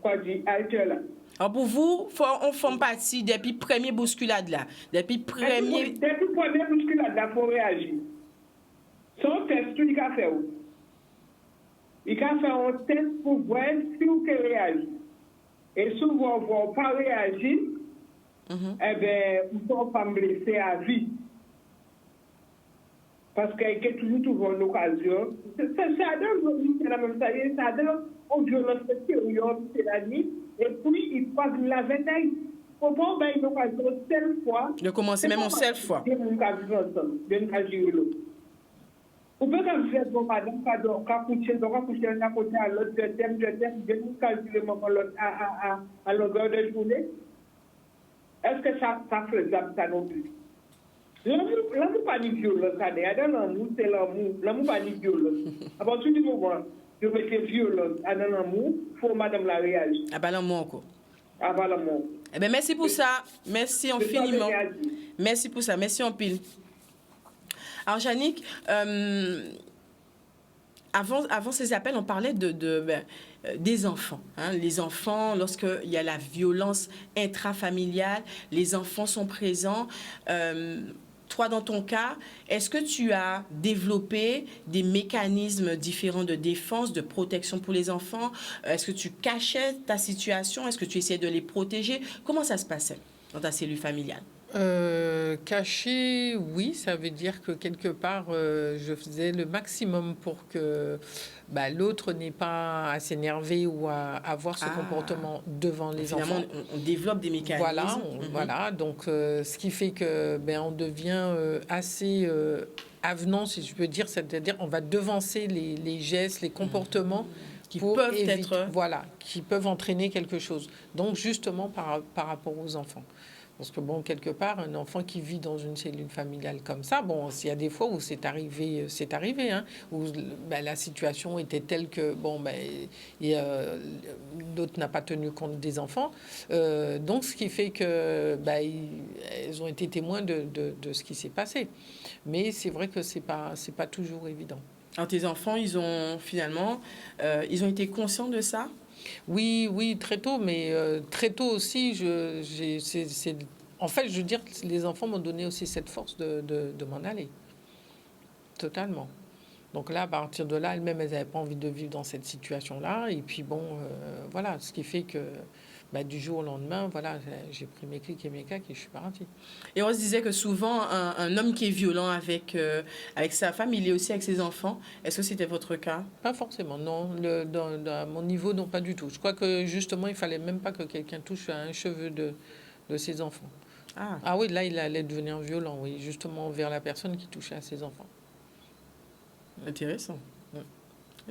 quoi dire, alter là. Alors, pour vous, on fait partie depuis premier bousculade là. Depuis premier. Depuis premier bousculade là, il faut réagir. Son test, tout il a fait où? Il a fait un test pour voir si vous réagissez. Et souvent, vous ne pas réagir, eh bien, vous ne pas me laisser à vie. Parce qu'il y a toujours une occasion. Ça donne, c'est la même chose, ça donne une violence extérieure, c'est la nuit, et puis il passe la veille. Au moment où il y a une occasion, seule fois. De commencer même en seule fois. De nous vivre ensemble, de nous agir l'autre. Ou peut comme faire bon madame, quand coucher d'un côté à l'autre, je t'aime, de nous calculer le moment à longueur de journée. Est-ce que ça faisable ça non plus? L'amour pas ni violence, ça n'est pas l'amour, c'est l'amour. L'amour pas ni violence. À partir du moment où je mets violence à l'amour, il faut madame la réagir. Ah ben l'amour encore. Avant l'amour. Eh bien, merci pour ça. Merci infiniment. Merci pour ça. Merci en pile. Alors, Yannick, avant ces appels, on parlait des enfants. Hein. Les enfants, lorsqu'il y a la violence intrafamiliale, les enfants sont présents. Toi, dans ton cas, est-ce que tu as développé des mécanismes différents de défense, de protection pour les enfants? Est-ce que tu cachais ta situation? Est-ce que tu essayais de les protéger? Comment ça se passait dans ta cellule familiale? Caché, oui, ça veut dire que quelque part, je faisais le maximum pour que l'autre n'ait pas à s'énerver ou à avoir ce comportement devant les Finalement, enfants. On développe des mécanismes. Voilà, voilà. Donc, ce qui fait que on devient assez avenant, si je peux dire, c'est-à-dire on va devancer les gestes, les comportements qui peuvent être... Voilà, qui peuvent entraîner quelque chose. Donc, justement, par rapport aux enfants. Parce que, quelque part, un enfant qui vit dans une cellule familiale comme ça, il y a des fois où c'est arrivé, hein, où la situation était telle que, l'autre n'a pas tenu compte des enfants. Donc, ce qui fait que, elles ont été témoins de ce qui s'est passé. Mais c'est vrai que c'est pas toujours évident. Alors, tes enfants, ils ont été conscients de ça? Oui, très tôt, mais très tôt aussi, en fait, je veux dire, les enfants m'ont donné aussi cette force de m'en aller. Totalement. Donc là, à partir de là, elles-mêmes, elles n'avaient pas envie de vivre dans cette situation-là. Et puis voilà, ce qui fait que du jour au lendemain, voilà, j'ai pris mes clics et mes claques et je suis partie. Et on se disait que souvent, un homme qui est violent avec sa femme, il est aussi avec ses enfants. Est-ce que c'était votre cas? Pas forcément, non. À mon niveau, non, pas du tout. Je crois que justement, il fallait même pas que quelqu'un touche à un cheveu de ses enfants. Ah oui, là, il allait devenir violent, oui, justement, vers la personne qui touchait à ses enfants. Intéressant.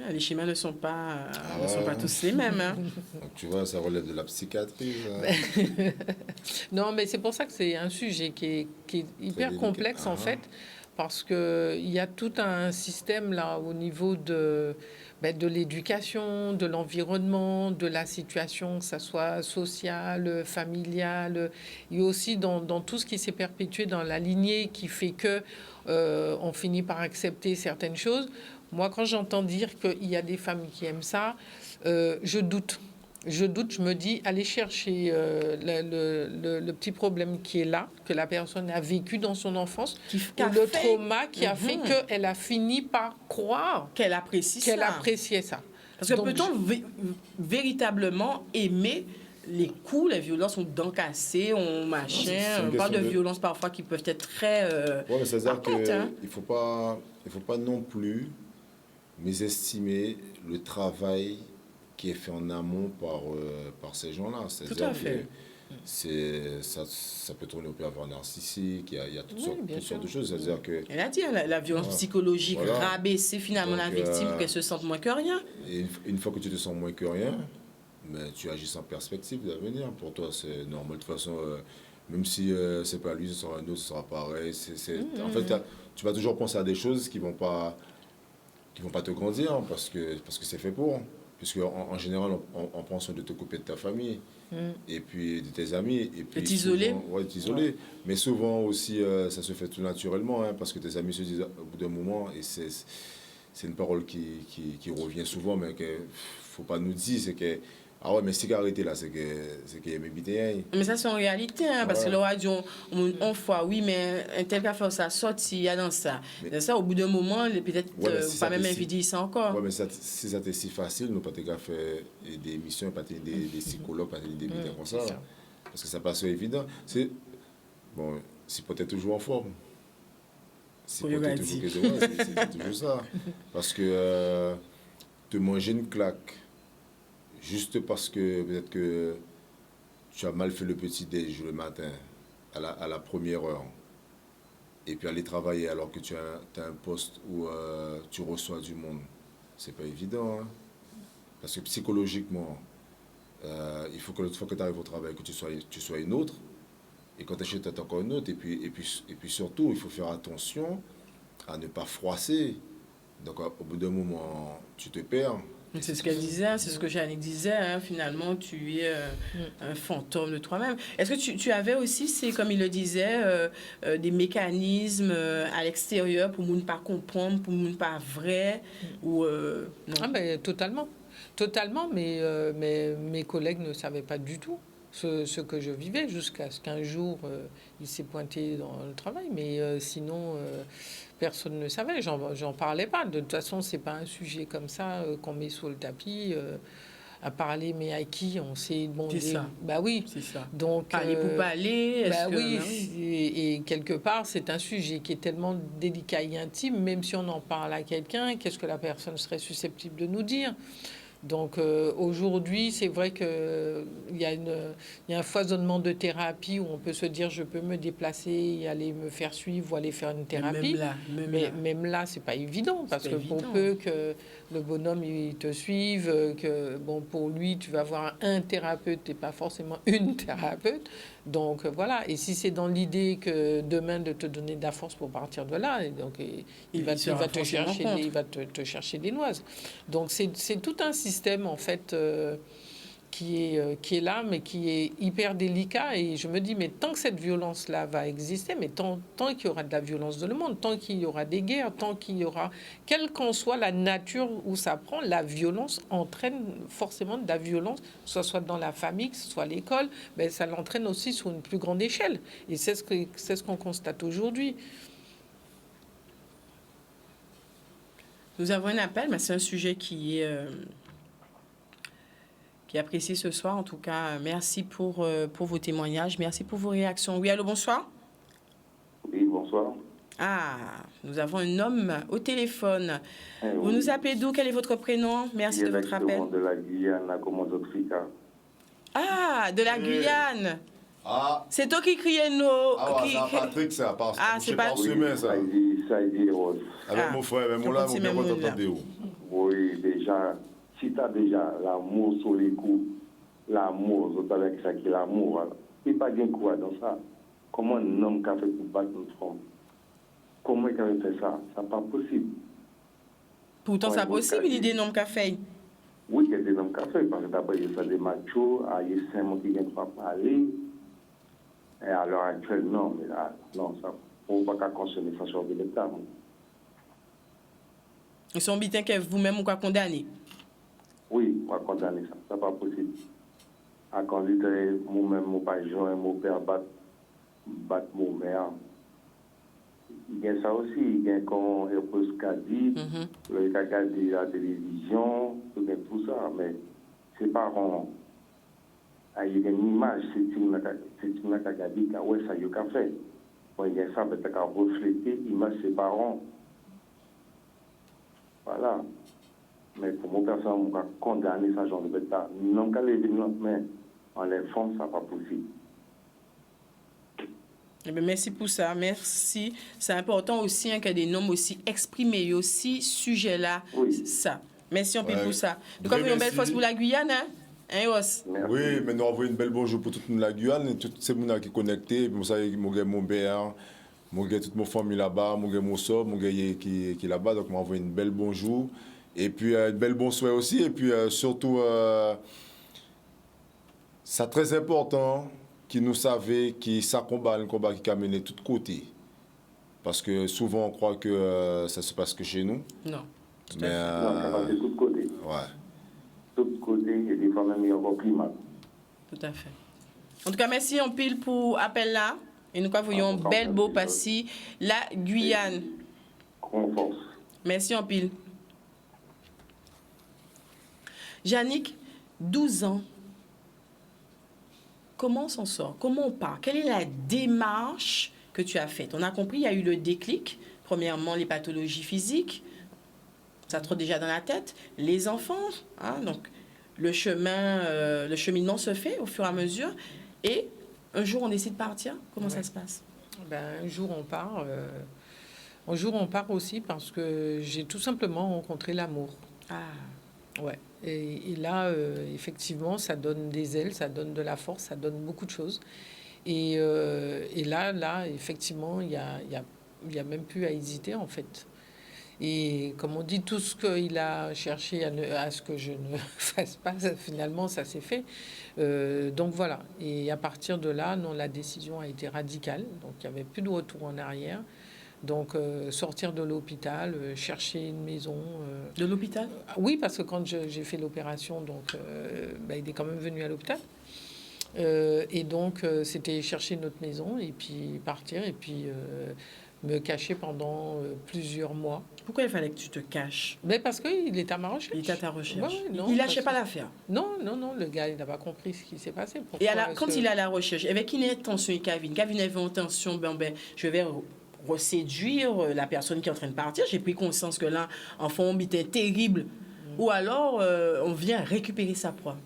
Les schémas ne sont pas ouais. tous les mêmes. Hein. Donc, tu vois, ça relève de la psychiatrie. Non, mais c'est pour ça que c'est un sujet qui est hyper complexe, en fait, parce qu'il y a tout un système là au niveau de l'éducation, de l'environnement, de la situation, que ça soit sociale, familiale, et aussi dans tout ce qui s'est perpétué dans la lignée qui fait que on finit par accepter certaines choses. Moi, quand j'entends dire qu'il y a des femmes qui aiment ça, je doute. Je me dis, allez chercher le petit problème qui est là, que la personne a vécu dans son enfance, le trauma qui a fait qu'elle a fini par croire qu'elle appréciait ça. Parce que peut-on véritablement aimer les coups, les violences, on dents cassées, on machin, on parle de violences parfois qui peuvent être très... Oui, mais c'est-à-dire qu'il ne faut pas non plus mésestimer le travail qui est fait en amont par ces gens-là. Tout à fait. Ça peut tourner au pervers narcissique, il y a toutes sortes de choses. C'est-à-dire que, elle a dit, la violence psychologique, rabaisser finalement la victime pour qu'elle se sente moins que rien. Et une fois que tu te sens moins que rien, mais tu agis sans perspective d'avenir. Pour toi, c'est normal. De toute façon, même si c'est pas lui, ce sera un autre, ce sera pareil. En fait, tu vas toujours penser à des choses qui vont pas te grandir parce que c'est fait pour. Puisque en général, on pense de te couper de ta famille et puis de tes amis. Et puis t'isoler. Ouais, t'isoler. Mais souvent aussi, ça se fait tout naturellement, parce que tes amis se disent au bout d'un moment, et c'est une parole qui revient souvent, mais qu'il ne faut pas nous dire, c'est que ah ouais, mais si arrêté là, c'est qu'il aime bien. Mais ça, c'est en réalité, parce que le radio, on fois, oui, mais un tel cas fait ça, sorti, il y a dans ça. Dans ça, au bout d'un moment, peut-être pas même inviter ça encore. Oui, mais si ça était si facile, nous pas faire des émissions, pas des psychologues, pas des militaires comme ça. Parce que ça passe évident. C'est peut-être toujours en forme. C'est peut-être toujours ça. Parce que te manger une claque, juste parce que peut-être que tu as mal fait le petit-déj le matin, à la première heure, et puis aller travailler alors que tu as un poste où tu reçois du monde, c'est pas évident. Hein? Parce que psychologiquement, il faut que l'autre fois que tu arrives au travail, que tu sois une autre, et quand tu es chez toi, tu es encore une autre, et puis surtout, il faut faire attention à ne pas froisser. Donc au bout d'un moment, tu te perds. C'est ce qu'elle disait, c'est ce que Jannick disait, finalement, tu es un fantôme de toi-même. Est-ce que tu avais aussi, c'est comme il le disait, des mécanismes à l'extérieur pour ne pas comprendre, pour ne pas vrai ou non? Ah ben, totalement. Totalement, mais mes collègues ne savaient pas du tout ce que je vivais jusqu'à ce qu'un jour, il s'est pointé dans le travail. Mais sinon... personne ne savait, j'en parlais pas. De toute façon, c'est pas un sujet comme ça qu'on met sous le tapis à parler, mais à qui on sait. Bon, c'est ça. Bah oui. C'est ça. Donc parler pour parler. Bah oui. Et quelque part, c'est un sujet qui est tellement délicat et intime, même si on en parle à quelqu'un, qu'est-ce que la personne serait susceptible de nous dire? Donc aujourd'hui, c'est vrai qu'il y a un foisonnement de thérapie où on peut se dire je peux me déplacer et aller me faire suivre ou aller faire une thérapie. Même là, c'est pas évident parce que pour peu que le bonhomme il te suive, que bon pour lui tu vas voir un thérapeute et pas forcément une thérapeute. Donc voilà. Et si c'est dans l'idée que demain de te donner de la force pour partir de là, donc il va te chercher des noises. Donc c'est tout un système en fait qui est là, mais qui est hyper délicat. Et je me dis, mais tant que cette violence-là va exister, mais tant qu'il y aura de la violence dans le monde, tant qu'il y aura des guerres, tant qu'il y aura, quelle qu'en soit la nature où ça prend, la violence entraîne forcément de la violence, que ce soit dans la famille, que ce soit à l'école, mais ça l'entraîne aussi sur une plus grande échelle. Et c'est ce qu'on constate aujourd'hui. Nous avons un appel, mais c'est un sujet qui est apprécié ce soir. En tout cas, merci pour vos témoignages, merci pour vos réactions. Oui, allô, bonsoir. Oui, bonsoir. Ah, nous avons un homme au téléphone. Vous nous appelez d'où? Quel est votre prénom? Merci de votre appel. De la Guyane, à Commandos Africa. Ah, de la Guyane. Ah, C'est toi qui criais nos... ah ouais, qui- c'est Patrick, ça. Ah, c'est pas- par semaine, ça. Ça a dit Rose. Avec Ah, mon frère, mais je mon là, continue mon bien même content là. de vous. Oui, déjà, si tu as déjà l'amour sur les coups, l'amour, vous savez que ça qui est l'amour, il n'y a pas de quoi dans ça. Comment un homme qui a fait pour battre une femme? Comment il a fait ça? Ça n'est pas possible. Pourtant, Ouais, c'est moi, possible, il y a des noms qu'a fait. Oui, il y a des hommes qui ont fait, parce que d'abord, il y a des machos, il y a 5 mois qui ne viennent pas parler. Et à l'heure actuelle, non, mais là, non, ça, on ne va pas consommer ça sur de l'État. Ils sont bitins que vous-même ou quoi condamner. Oui, on va condamner ça, ça n'est pas possible. À considérer, moi-même, mon père, mon père battre mon mère. Il y a ça aussi, il y a qu'on repose ce qu'a dit, le qu'a dit la télévision, tout ça, mais ses parents, il y a une image, c'est une qu'a dit, ouais, ça y a fait. Bon, il y a ça, peut-être qu'à refléter l'image de ses parents. Voilà. Mais pour moi, personne, on va condamner ça, genre de bête. Non, qu'à lever notre main en les femmes, ça n'est pas possible. Eh bien, merci pour ça, merci. C'est important aussi hein, que des noms aussi exprimés aussi sujet-là, Oui. ça. Merci en pile Ouais. pour ça. Donc, Vrai on fait une belle merci. force pour la Guyane, hein? Hein, Ross? Merci. Oui, mais nous envoyons une belle bonjour pour tout le monde de la Guyane, et tous ces gens qui sont connectés. Moi, ça, mon père, toute ma famille là-bas, mon soeur, mon gars qui est là-bas. Donc, moi, envoie une belle bonjour. Et puis, une belle bonsoir aussi. Et puis, surtout, c'est très important qui nous savait qui ça combat, un combat qui a mené de tous côtés. Parce que souvent, on croit que ça se passe que chez nous. Non. Mais, Non, ça va de tous côtés. ouais. Tous côtés, et des fois même, il y a encore plus mal. Tout à fait. En tout cas, merci en pile pour l'appel là. Et nous voyons Ah, belle beau merci. passi la Guyane. Grande force. Merci en pile. Yannick, 12 ans. Comment on s'en sort? Comment on part? Quelle est la démarche que tu as faite? On a compris, il y a eu le déclic. Premièrement, les pathologies physiques. Ça trotte déjà dans la tête. Les enfants, hein, donc le cheminement se fait au fur et à mesure. Et un jour, on décide de partir. Comment ça se passe? Ben, un jour, on part. Un jour, on part aussi parce que j'ai tout simplement rencontré l'amour. Ah, Ouais. Et là, effectivement, ça donne des ailes, ça donne de la force, ça donne beaucoup de choses. Et là, effectivement, il y a même plus à hésiter, en fait. Et comme on dit, tout ce qu'il a cherché à ce que je ne fasse pas, finalement, ça s'est fait. Donc voilà. Et à partir de là, non, la décision a été radicale. Donc il n'y avait plus de retour en arrière. Donc sortir de l'hôpital, chercher une maison. de l'hôpital? Oui, parce que quand j'ai fait l'opération, donc il est quand même venu à l'hôpital. Et donc c'était chercher notre maison et puis partir et puis me cacher pendant plusieurs mois. Pourquoi il fallait que tu te caches? Mais parce qu'il est à ma recherche. Il était à ta recherche. Ouais, non, Il lâchait parce pas que- l'affaire. Non, le gars, il n'a pas compris ce qui s'est passé. Et alors, Pourquoi quand est-ce il que- est à la recherche, avec une intention, Kevin avait intention, je vais reséduire la personne qui est en train de partir. J'ai pris conscience que là, enfant, on était terrible. Ou alors, on vient récupérer sa proie.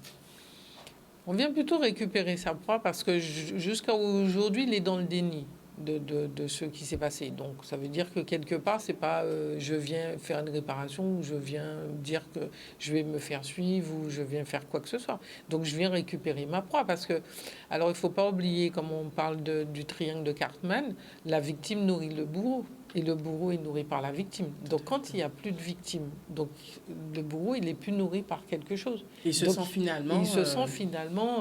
On vient plutôt récupérer sa proie parce que jusqu'à aujourd'hui, il est dans le déni de ce qui s'est passé. Donc, ça veut dire que quelque part, c'est pas je viens faire une réparation ou je viens dire que je vais me faire suivre ou je viens faire quoi que ce soit. Donc, je viens récupérer ma proie parce que, alors, il faut pas oublier, comme on parle du triangle de Cartman, la victime nourrit le bourreau. Et le bourreau est nourri par la victime. Donc, quand il n'y a plus de victime, donc le bourreau, il est plus nourri par quelque chose. Il se Donc, sent finalement... Il se sent finalement,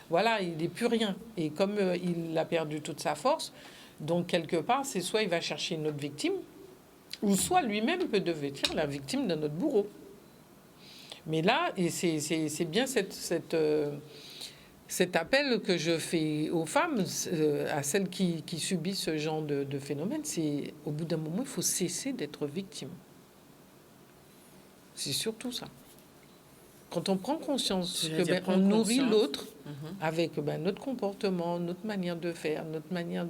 voilà, il n'est plus rien. Et comme il a perdu toute sa force, donc quelque part, c'est soit il va chercher une autre victime, ou soit lui-même peut devenir la victime d'un autre bourreau. Mais là, et c'est bien cet appel que je fais aux femmes, à celles qui subissent ce genre de phénomène, c'est au bout d'un moment, il faut cesser d'être victime. C'est surtout ça. Quand on prend conscience J'allais dire on prendre nourrit conscience. l'autre avec notre comportement, notre manière de faire, notre manière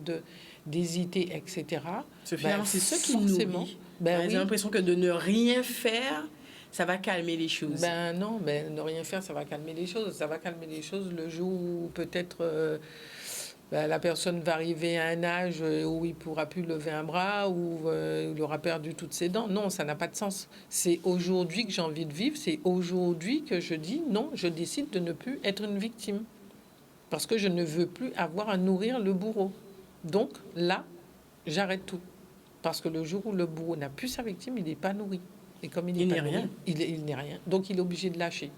d'hésiter, etc. Finalement, c'est ça qui nous forcément, nourrit. oui. J'ai l'impression que de ne rien faire, ça va calmer les choses. Non, ne rien faire, ça va calmer les choses. Ça va calmer les choses le jour où peut-être ben, la personne va arriver à un âge où il ne pourra plus lever un bras, où il aura perdu toutes ses dents. Non, ça n'a pas de sens. C'est aujourd'hui que j'ai envie de vivre, c'est aujourd'hui que je dis non, je décide de ne plus être une victime. Parce que je ne veux plus avoir à nourrir le bourreau. Donc là, j'arrête tout. Parce que le jour où le bourreau n'a plus sa victime, il n'est pas nourri. Et comme il n'est pas nourri, il n'est rien. Donc il est obligé de lâcher.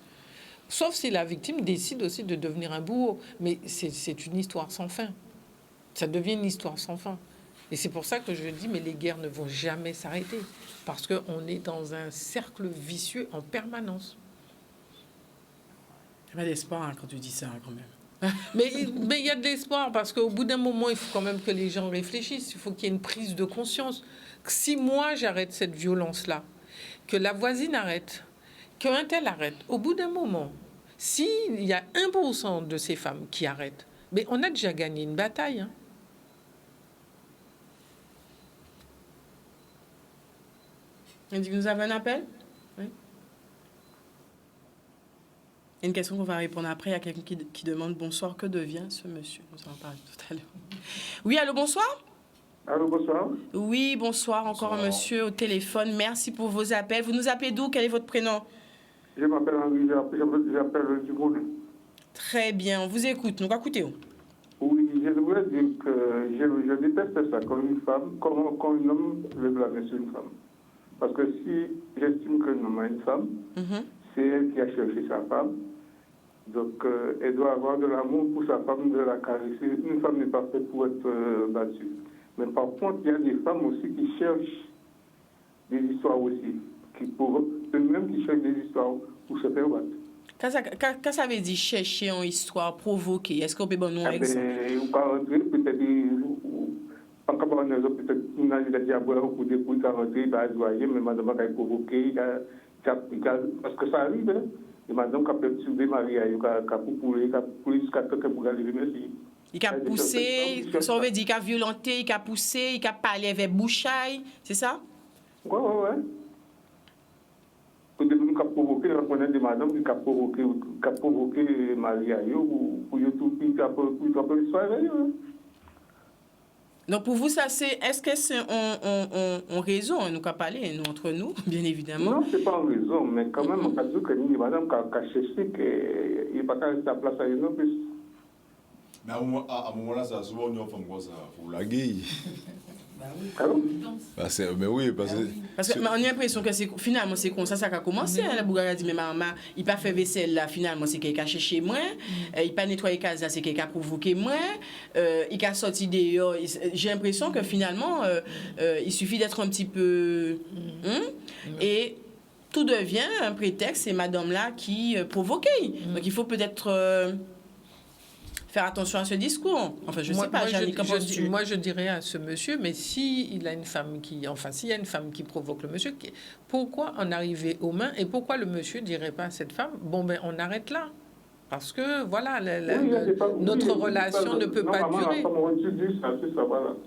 Sauf si la victime décide aussi de devenir un bourreau. Mais c'est une histoire sans fin. Ça devient une histoire sans fin. Et c'est pour ça que je dis, mais les guerres ne vont jamais s'arrêter. Parce qu'on est dans un cercle vicieux en permanence. Il y a pas d'espoir hein, quand tu dis ça, quand même. Mais il y a de l'espoir, parce qu'au bout d'un moment, il faut quand même que les gens réfléchissent. Il faut qu'il y ait une prise de conscience. Si moi, j'arrête cette violence-là, que la voisine arrête, qu'un tel arrête, au bout d'un moment, s'il y a 1% de ces femmes qui arrêtent, mais on a déjà gagné une bataille. Hein. On dit que nous avons un appel? Oui. Une question qu'on va répondre après. Il y a quelqu'un qui demande bonsoir, que devient ce monsieur? Nous en parlons tout à l'heure. Oui, allô, bonsoir? Allô, bonsoir. Oui, bonsoir, encore un monsieur au téléphone. Merci pour vos appels. Vous nous appelez d'où? Quel est votre prénom? Je m'appelle Henri, j'appelle du Boulot. Très bien, on vous écoute. Nous écoutez. Oui, je voulais dire que je déteste ça quand une femme, quand un homme veut blâmer sur une femme. Parce que si j'estime qu'un homme a une femme, c'est elle qui a cherché sa femme. Donc, elle doit avoir de l'amour pour sa femme, de la caresser. Une femme n'est pas faite pour être battue. Mais par contre, il y a des femmes aussi qui cherchent des histoires aussi, eux-mêmes qui cherchent des histoires pour se faire battre. Qu'est-ce que ça veut dire chercher une histoire, provoquer? Est-ce qu'on peut donner un exemple? Ou pas rentrer, peut-être, en cas de peut-être, il a dit à boire au coup de pouce, il a rentré, il a joyé, mais madame a provoqué, parce que ça arrive, hein. Et madame a peut-être sauvé Marie, il a poussé jusqu'à ce qu'elle pourrait arriver, merci. Il a poussé, ça veut dire qu'il a violenté, il a poussé, il a parlé avec bouchaille, c'est ça? Oui. Pour des gens qui ont provoqué, on connaît des madames qui ont provoqué Maria pour tout l'histoire. Donc pour vous, ça c'est. Est-ce que c'est en raison, nous qu'à parler, nous entre nous, bien évidemment? Non, c'est pas en raison, mais quand même, on peut dire que les madames qui ont cherché qu'il n'y a pas qu'à rester à place à une plus. Mais à un moment-là, ça a souvent une femme comme ça, pour la gueule. Mais oui, parce que on a l'impression que finalement c'est comme ça a commencé. La Bougaga dit, mais maman, il n'a pas fait vaisselle là, finalement c'est quelqu'un qui a cherché moi, il n'a pas nettoyé la case, c'est quelqu'un qui a provoqué moi, il a sorti dehors. J'ai l'impression que finalement, il suffit d'être un petit peu. Et tout devient un prétexte, c'est madame là qui provoquait. Donc il faut peut-être. Faire attention à ce discours. Enfin, je ne sais pas, Janine, qu'en penses-tu? Moi, je dirais à ce monsieur, mais s'il y a une femme qui provoque le monsieur, pourquoi en arriver aux mains et pourquoi le monsieur ne dirait pas à cette femme, bon, ben, on arrête là? Parce que, voilà, notre relation ne peut pas durer.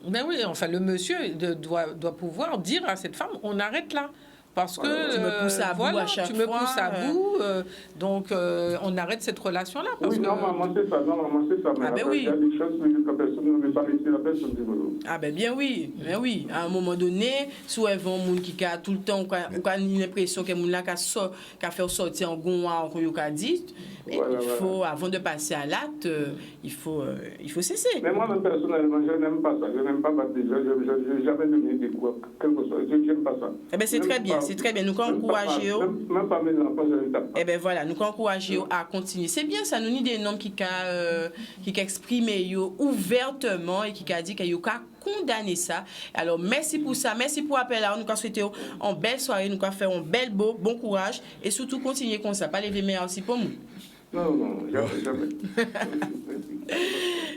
Ben oui, enfin, le monsieur doit pouvoir dire à cette femme, on arrête là. Parce que tu me pousses à bout à chaque fois. Tu me pousses à bout, donc on arrête cette relation-là. Oui, normalement c'est ça, mais ah ben oui. Il y a des choses que la personne ne veut pas laisser la personne développer. Ah ben bien oui, à un moment donné, si on voit un monde qui a tout le temps, on a l'impression que monde là qui a fait sortir en gonwa, on a dit, il faut, avant de passer à l'acte, il faut cesser. Mais moi, personnellement, je n'aime pas ça. Je n'aime pas battre des gens. Je n'ai jamais donné des coups. Je n'aime pas ça. Eh bien, c'est très bien. C'est très bien. Nous encourager. Même pas mes enfants, je ne tape pas. Eh bien, voilà. Nous encourager à continuer. C'est bien ça. Nous avons des noms qui expriment ouvertement et qui a dit qu'il y a condamné ça. Alors, merci pour ça. Merci pour l'appel. Nous avons souhaité une belle soirée. Nous avons fait un bel bon courage. Et surtout, continuer comme ça. Pas lever meilleur aussi pour nous. Non, jamais.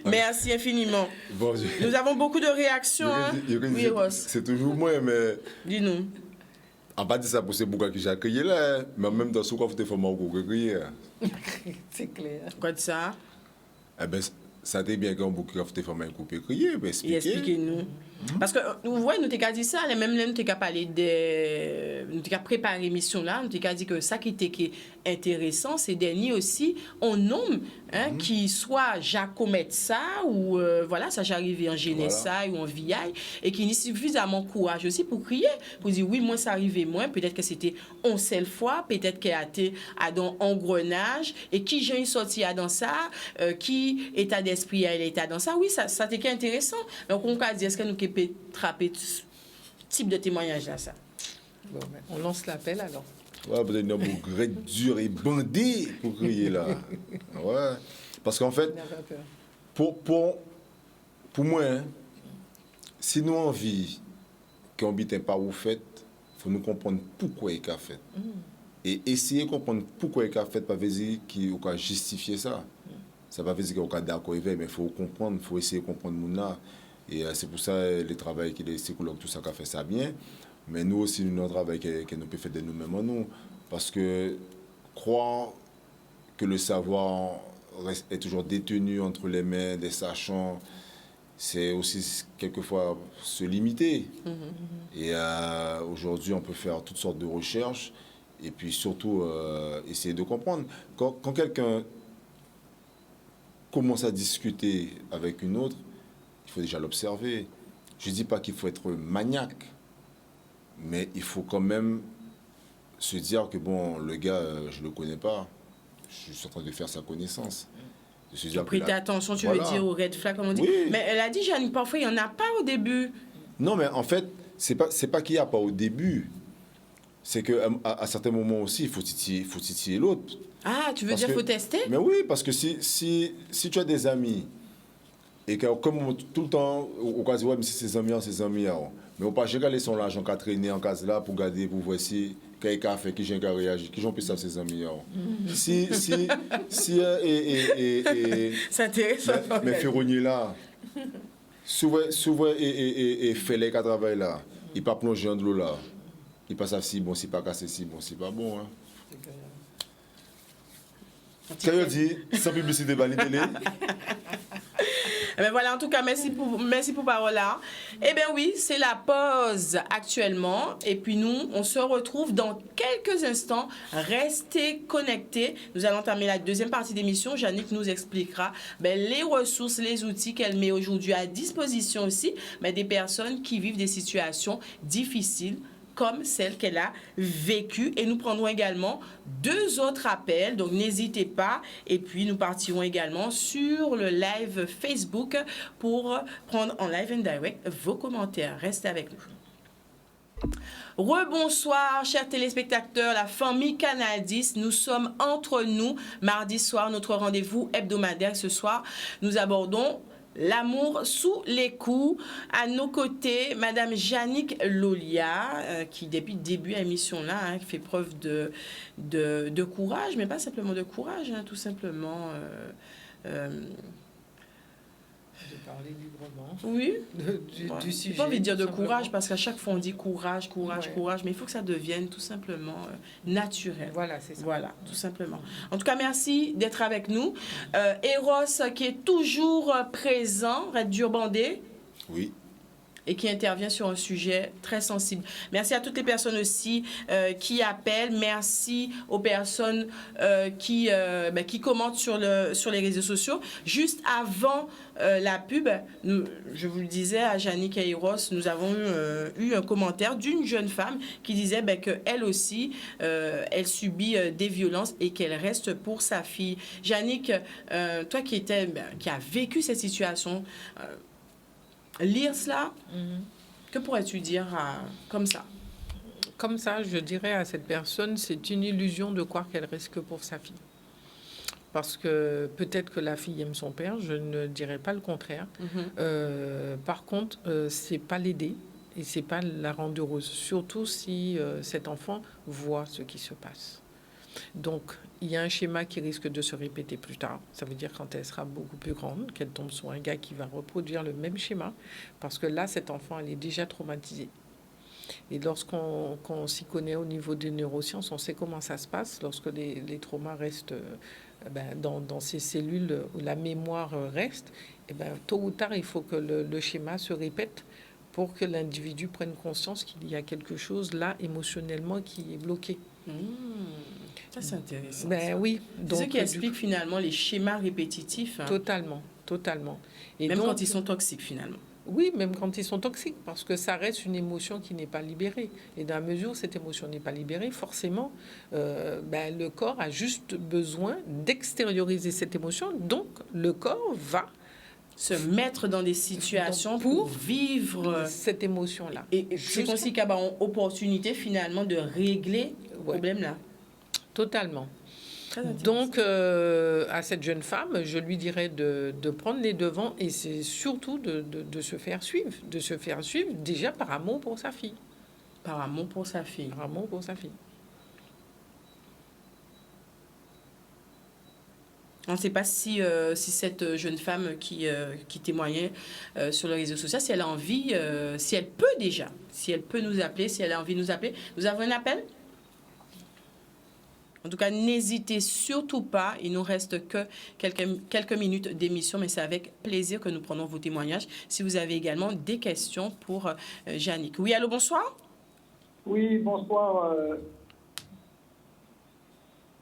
Merci infiniment. Bon, nous avons beaucoup de réactions. Oui, c'est toujours moi, mais. Dis-nous. On pas dit ça pour ces bouquins que j'ai accueillis là, mais en même temps, ce qu'on fait, il faut m'encourager. C'est clair. Quoi de ça? Eh bien, ça t'est bien qu'un bouquin fait, il faut m'encourager. Expliquez-nous. Parce que, vous voyez, nous t'avons dit ça, même là, nous t'avons parlé de. Nous t'avons préparé l'émission là, nous t'avons dit que ça qui était intéressant, c'est dernier aussi, on nomme, qui soit Jacomet ça, ou voilà, ça j'arrive en Génessa ou en Viaille, et qui n'a suffisamment courage aussi pour crier, pour dire oui, moi ça arrivait moins, peut-être que c'était on seule fois, peut-être qu'elle a été à dans engrenage, et qui j'ai sorti à dans ça, qui état d'esprit à l'état dans ça, oui, ça c'était intéressant. Donc on peut dire, est-ce que nous pouvons attraper ce type de témoignage là, ça? Bon, ben, on lance l'appel alors. Ouais, peut-être un mot grec dur et bandé pour crier là. Ouais. Parce qu'en fait, pour moi, si nous envie qu'on bite pas ou fait, il faut nous comprendre pourquoi il a fait. Et essayer de comprendre pourquoi il a fait, pas veut dire qu'il a justifié ça. Ça va veut dire qu'il a d'accord avec, mais il faut comprendre, il faut essayer de comprendre mon. Et c'est pour ça le travail que les psychologues, tout ça, qui a fait ça bien. Mais nous aussi, nous, notre travail que nous pouvons faire de nous-mêmes en nous. Parce que croire que le savoir est toujours détenu entre les mains des sachants, c'est aussi quelquefois se limiter. Et aujourd'hui, on peut faire toutes sortes de recherches et puis surtout essayer de comprendre. Quand quelqu'un commence à discuter avec une autre, il faut déjà l'observer. Je ne dis pas qu'il faut être maniaque, mais il faut quand même se dire que bon, le gars, je ne le connais pas, je suis en train de faire sa connaissance. De se dire Prêter attention, tu veux dire au red flag, comme on dit. Oui. Mais elle a dit, Jeanne, parfois il n'y en a pas au début. Non, mais en fait, c'est pas qu'il n'y a pas au début. C'est qu'à certains moments aussi, il faut titiller l'autre. Ah, tu veux dire qu'il faut tester? Mais oui, parce que si tu as des amis, et que comme tout le temps, au cas où, ouais, mais c'est ses amis, mais on pas regarder son l'argent qu'a traîné en case là pour garder, pour voir si quelqu'un a fait, qui j'ai réagi, qui j'en peux savoir ses amis. Si C'est intéressant. mais Ferronnier là, souvent et fait les quatre travail là, il pas plonger dans de l'eau là. Il passe à si bon, si pas cassé, si bon, si pas bon. Hein. Quand il dit, sans publicité, bah, télé. Mais voilà, en tout cas, merci pour parole là. Eh bien oui, c'est la pause actuellement. Et puis nous, on se retrouve dans quelques instants. Restez connectés. Nous allons entamer la deuxième partie d'émission. Jannick nous expliquera les ressources, les outils qu'elle met aujourd'hui à disposition aussi, mais des personnes qui vivent des situations difficiles comme celle qu'elle a vécue. Et nous prendrons également 2 autres appels, donc n'hésitez pas. Et puis nous partirons également sur le live Facebook pour prendre en live and direct vos commentaires. Restez avec nous. Rebonsoir, chers téléspectateurs, la famille Canal 10. Nous sommes entre nous, mardi soir, notre rendez-vous hebdomadaire. Ce soir, nous abordons l'amour sous les coups. À nos côtés, Madame Jannick Lolia, qui depuis le début de l'émission là, fait preuve de courage, mais pas simplement de courage, tout simplement. De parler librement. Oui. Du sujet. J'ai pas envie de dire de courage parce qu'à chaque fois on dit courage, mais il faut que ça devienne tout simplement naturel. Voilà, c'est ça. Voilà, tout simplement. En tout cas, merci d'être avec nous. Eros qui est toujours présent, Red Dur Bandé. Oui. Et qui intervient sur un sujet très sensible. Merci à toutes les personnes aussi qui appellent. Merci aux personnes qui commentent sur les réseaux sociaux. Juste avant la pub, je vous le disais à Jannick et Eros, nous avons eu un commentaire d'une jeune femme qui disait qu'elle aussi, elle subit des violences et qu'elle reste pour sa fille. Jannick, toi qui a vécu cette situation, lire cela, que pourrais-tu dire comme ça? Comme ça, je dirais à cette personne, c'est une illusion de croire qu'elle risque pour sa fille. Parce que peut-être que la fille aime son père, je ne dirais pas le contraire. Par contre, c'est pas l'aider et c'est pas la rendre heureuse, surtout si cet enfant voit ce qui se passe. Donc, il y a un schéma qui risque de se répéter plus tard. Ça veut dire quand elle sera beaucoup plus grande, qu'elle tombe sur un gars qui va reproduire le même schéma. Parce que là, cet enfant, elle est déjà traumatisée. Et lorsqu'on s'y connaît au niveau des neurosciences, on sait comment ça se passe. Lorsque les traumas restent dans ces cellules où la mémoire reste, tôt ou tard, il faut que le schéma se répète pour que l'individu prenne conscience qu'il y a quelque chose là émotionnellement qui est bloqué. Ça, c'est intéressant. Ben oui. C'est ce qui explique finalement les schémas répétitifs. Hein. Totalement. Et même donc, quand ils sont toxiques finalement. Oui, même quand ils sont toxiques, parce que ça reste une émotion qui n'est pas libérée. Et dans la mesure où cette émotion n'est pas libérée, forcément, le corps a juste besoin d'extérioriser cette émotion. Donc, le corps va se mettre dans des situations pour vivre cette émotion-là. Et c'est aussi qu'il y a une opportunité finalement de régler le problème-là. Totalement. Donc, à cette jeune femme, je lui dirais de prendre les devants et c'est surtout de se faire suivre. De se faire suivre déjà par amour pour sa fille. Par amour pour sa fille. Par amour pour sa fille. On ne sait pas si cette jeune femme qui témoignait sur les réseaux sociaux, si elle a envie, si elle peut nous appeler, si elle a envie de nous appeler. Nous avons un appel ? En tout cas, n'hésitez surtout pas. Il nous reste que quelques minutes d'émission, mais c'est avec plaisir que nous prenons vos témoignages. Si vous avez également des questions pour Yannick. Oui, allô, bonsoir. Oui, bonsoir.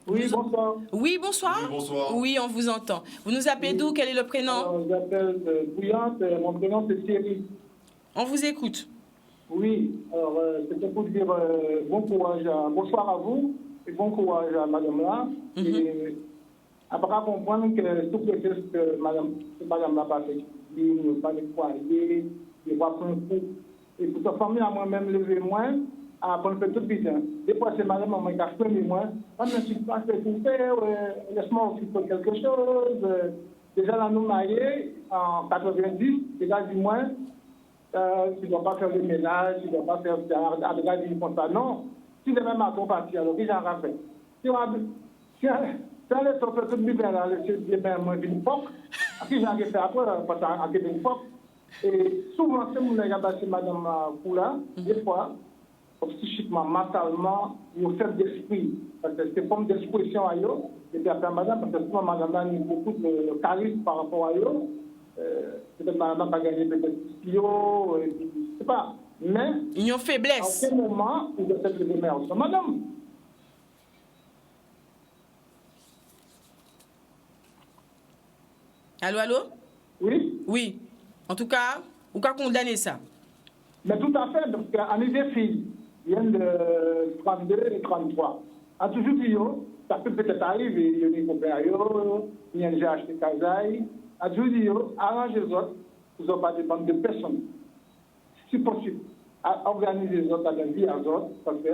Oui, bonsoir. Oui, bonsoir. Oui, bonsoir. Oui, on vous entend. Vous nous appelez d'où? Quel est le prénom? J'appelle Bouillante. Mon prénom, c'est Thierry. On vous écoute. Oui, alors c'était pour dire bon courage, bonsoir à vous. Et bon courage à madame là. Et après comprendre que tout ce que madame n'a pas fait, il ne pas de foyer, il va prendre un coup. Et pour sa famille, à moi-même, lever moins, à prendre tout bien. Des fois, c'est madame qui a fait moi. Même si je pense que pour faire, laisse-moi occuper quelque chose. Déjà, là, nous mariés en 90, déjà, du moins, tu ne dois pas faire le ménage, tu ne dois pas faire ça. Dit comme ça. Non. Si les mêmes à partir, alors déjà rappelé. Si on laisse faire tout bien là, les bien moins une poque, puis j'en ai fait après, parce qu'on a fait une poque. Et souvent, c'est mon gars, c'est madame Poula, des fois, psychiquement, mentalement, il y a fait d'esprit. Parce que c'est comme d'expression à eux. Et puis après, madame, parce que souvent, madame a beaucoup de charisme par rapport à eux. Peut-être madame n'a pas gagné peut-être studio, je ne sais pas. Mais, ils ont faiblesse. À quel moment, vous êtes le maire, madame? Allô, allô? Oui? Oui. En tout cas, vous pouvez condamner ça. Mais tout à fait, parce qu'en des filles, viennent de 32 et 33. A toujours dit, ça peut peut-être arriver, il y a des copains, il y a déjà acheté Kazaï. A toujours dit, arrangez les autres, vous n'avez pas dépendre de personne. Si possible, à organiser les autres à la vie à autres, parce que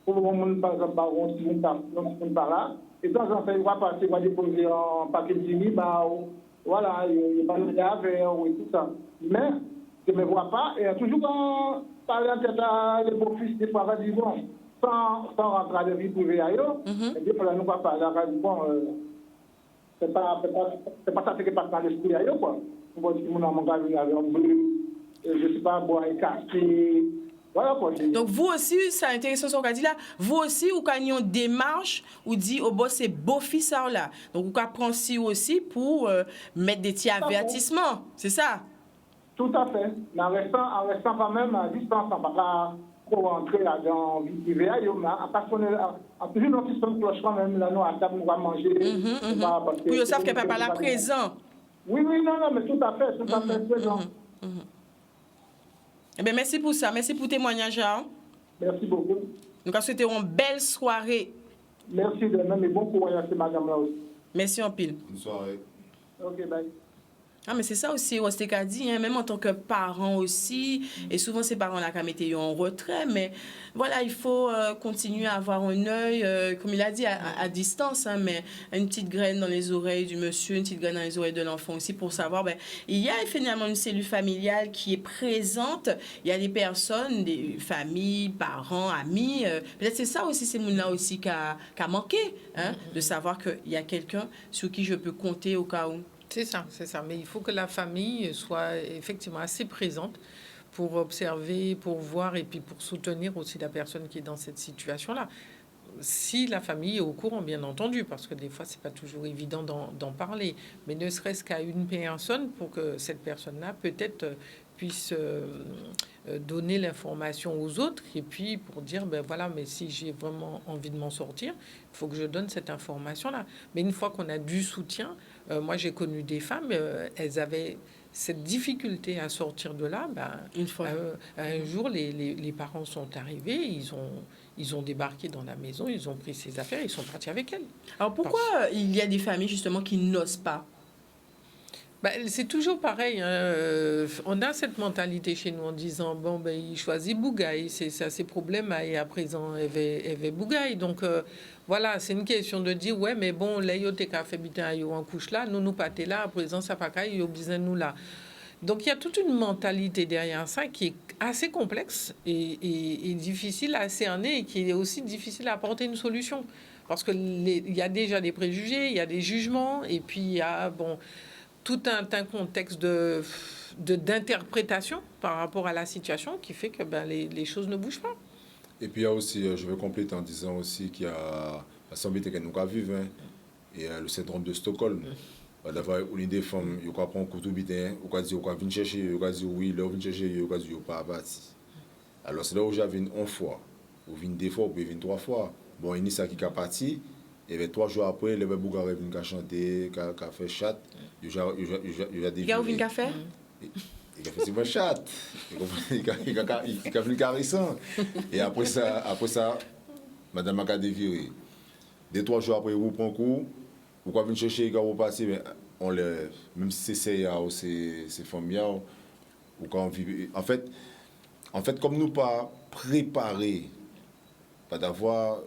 pour le moment, par exemple, si on par là, et de temps en temps, il va passer, il va déposer un paquet de dîner, voilà, il va le laver, et tout ça. Mais, je ne me vois pas, et toujours quand parler à les beaux-fils, des fois, on va dire, bon, sans rentrer à la vie privée ailleurs, et des fois, nous va parler à bon, c'est pas ça qui passe dans l'esprit ailleurs, quoi. On va dire, mon gars, il avait un bleu, je ne sais pas, boire et casser. Voilà quoi. Donc, vous aussi, c'est intéressant ce qu'on a dit là. Vous aussi, vous avez une démarche où dit, oh, bon, c'est beau-fils là. Donc, vous avez pensé aussi pour mettre des petits avertissements. C'est ça? Tout à fait. Mais en restant quand même à distance, on ne va pas trop entrer dans la vie privée. En toujours notre système cloche quand même, là, nous, à table, on va manger. Puis, ils savent qu'elle ne peut pas là présent. Oui, non, mais tout à fait présent. Eh bien, merci pour ça. Merci pour le témoignage. Hein? Merci beaucoup. Nous avons souhaité une belle soirée. Merci de même et bon courage à madame là aussi. Merci en pile. Bonne soirée. Ok, bye. Ah, mais c'est ça aussi, Rostek dit, hein, même en tant que parent aussi, et souvent ces parents-là qui mettent en retrait, mais voilà, il faut continuer à avoir un œil, comme il a dit, à distance, hein, mais une petite graine dans les oreilles du monsieur, une petite graine dans les oreilles de l'enfant aussi, pour savoir, il y a finalement une cellule familiale qui est présente, il y a des personnes, des familles, parents, amis, peut-être c'est ça aussi, c'est là aussi qui a manqué, hein, de savoir qu'il y a quelqu'un sur qui je peux compter au cas où. C'est ça. Mais il faut que la famille soit effectivement assez présente pour observer, pour voir et puis pour soutenir aussi la personne qui est dans cette situation-là. Si la famille est au courant, bien entendu, parce que des fois, c'est pas toujours évident d'en parler, mais ne serait-ce qu'à une personne pour que cette personne-là peut-être puisse donner l'information aux autres et puis pour dire, ben voilà, mais si j'ai vraiment envie de m'en sortir, il faut que je donne cette information-là. Mais une fois qu'on a du soutien, moi j'ai connu des femmes, elles avaient cette difficulté à sortir de là. Ben, Une fois. Un jour, les parents sont arrivés, ils ont débarqué dans la maison, ils ont pris ses affaires, ils sont partis avec elle. Alors pourquoi il y a des familles justement qui n'osent pas? Ben, c'est toujours pareil. Hein. On a cette mentalité chez nous en disant bon, ben, il choisit Bougaï, c'est ça ses problèmes, et à présent, elle va Bougaï. Donc voilà, c'est une question de dire ouais, mais bon, là, il y a des cafés en couche là, nous pâtés là, à présent, ça pas qu'à, il y a besoin nous là. Donc il y a toute une mentalité derrière ça qui est assez complexe et difficile à cerner et qui est aussi difficile à apporter une solution. Parce qu'il y a déjà des préjugés, il y a des jugements, et puis il y a tout un contexte d'interprétation par rapport à la situation qui fait que les choses ne bougent pas. Et puis il y a aussi, je veux compléter en disant aussi qu'il y a la sombité que nous avons vivre, hein, et le syndrome de Stockholm. D'avoir une des femmes, il y a un coup de bitin, il y a dit qu'on vient chercher, il y a dit oui, là on vient chercher, il y a dit pas parti. Alors c'est là où j'avais une fois, ou une deux fois, ou une trois fois. Bon, il y a ça qui est parti. Et bien, 3 jours après, le bébé est venu chanter, il a fait chat. Il a Il a ouvert un café? Il a fait une chat. Il a fait une caressant. Et après ça, madame a déviré. 2-3 jours après, vous prenez un coup, vous venez chercher, vous repartez, mais on le, même si c'est ça ou c'est familial, ou quand on vit. En fait, comme nous pas préparés, pas d'avoir.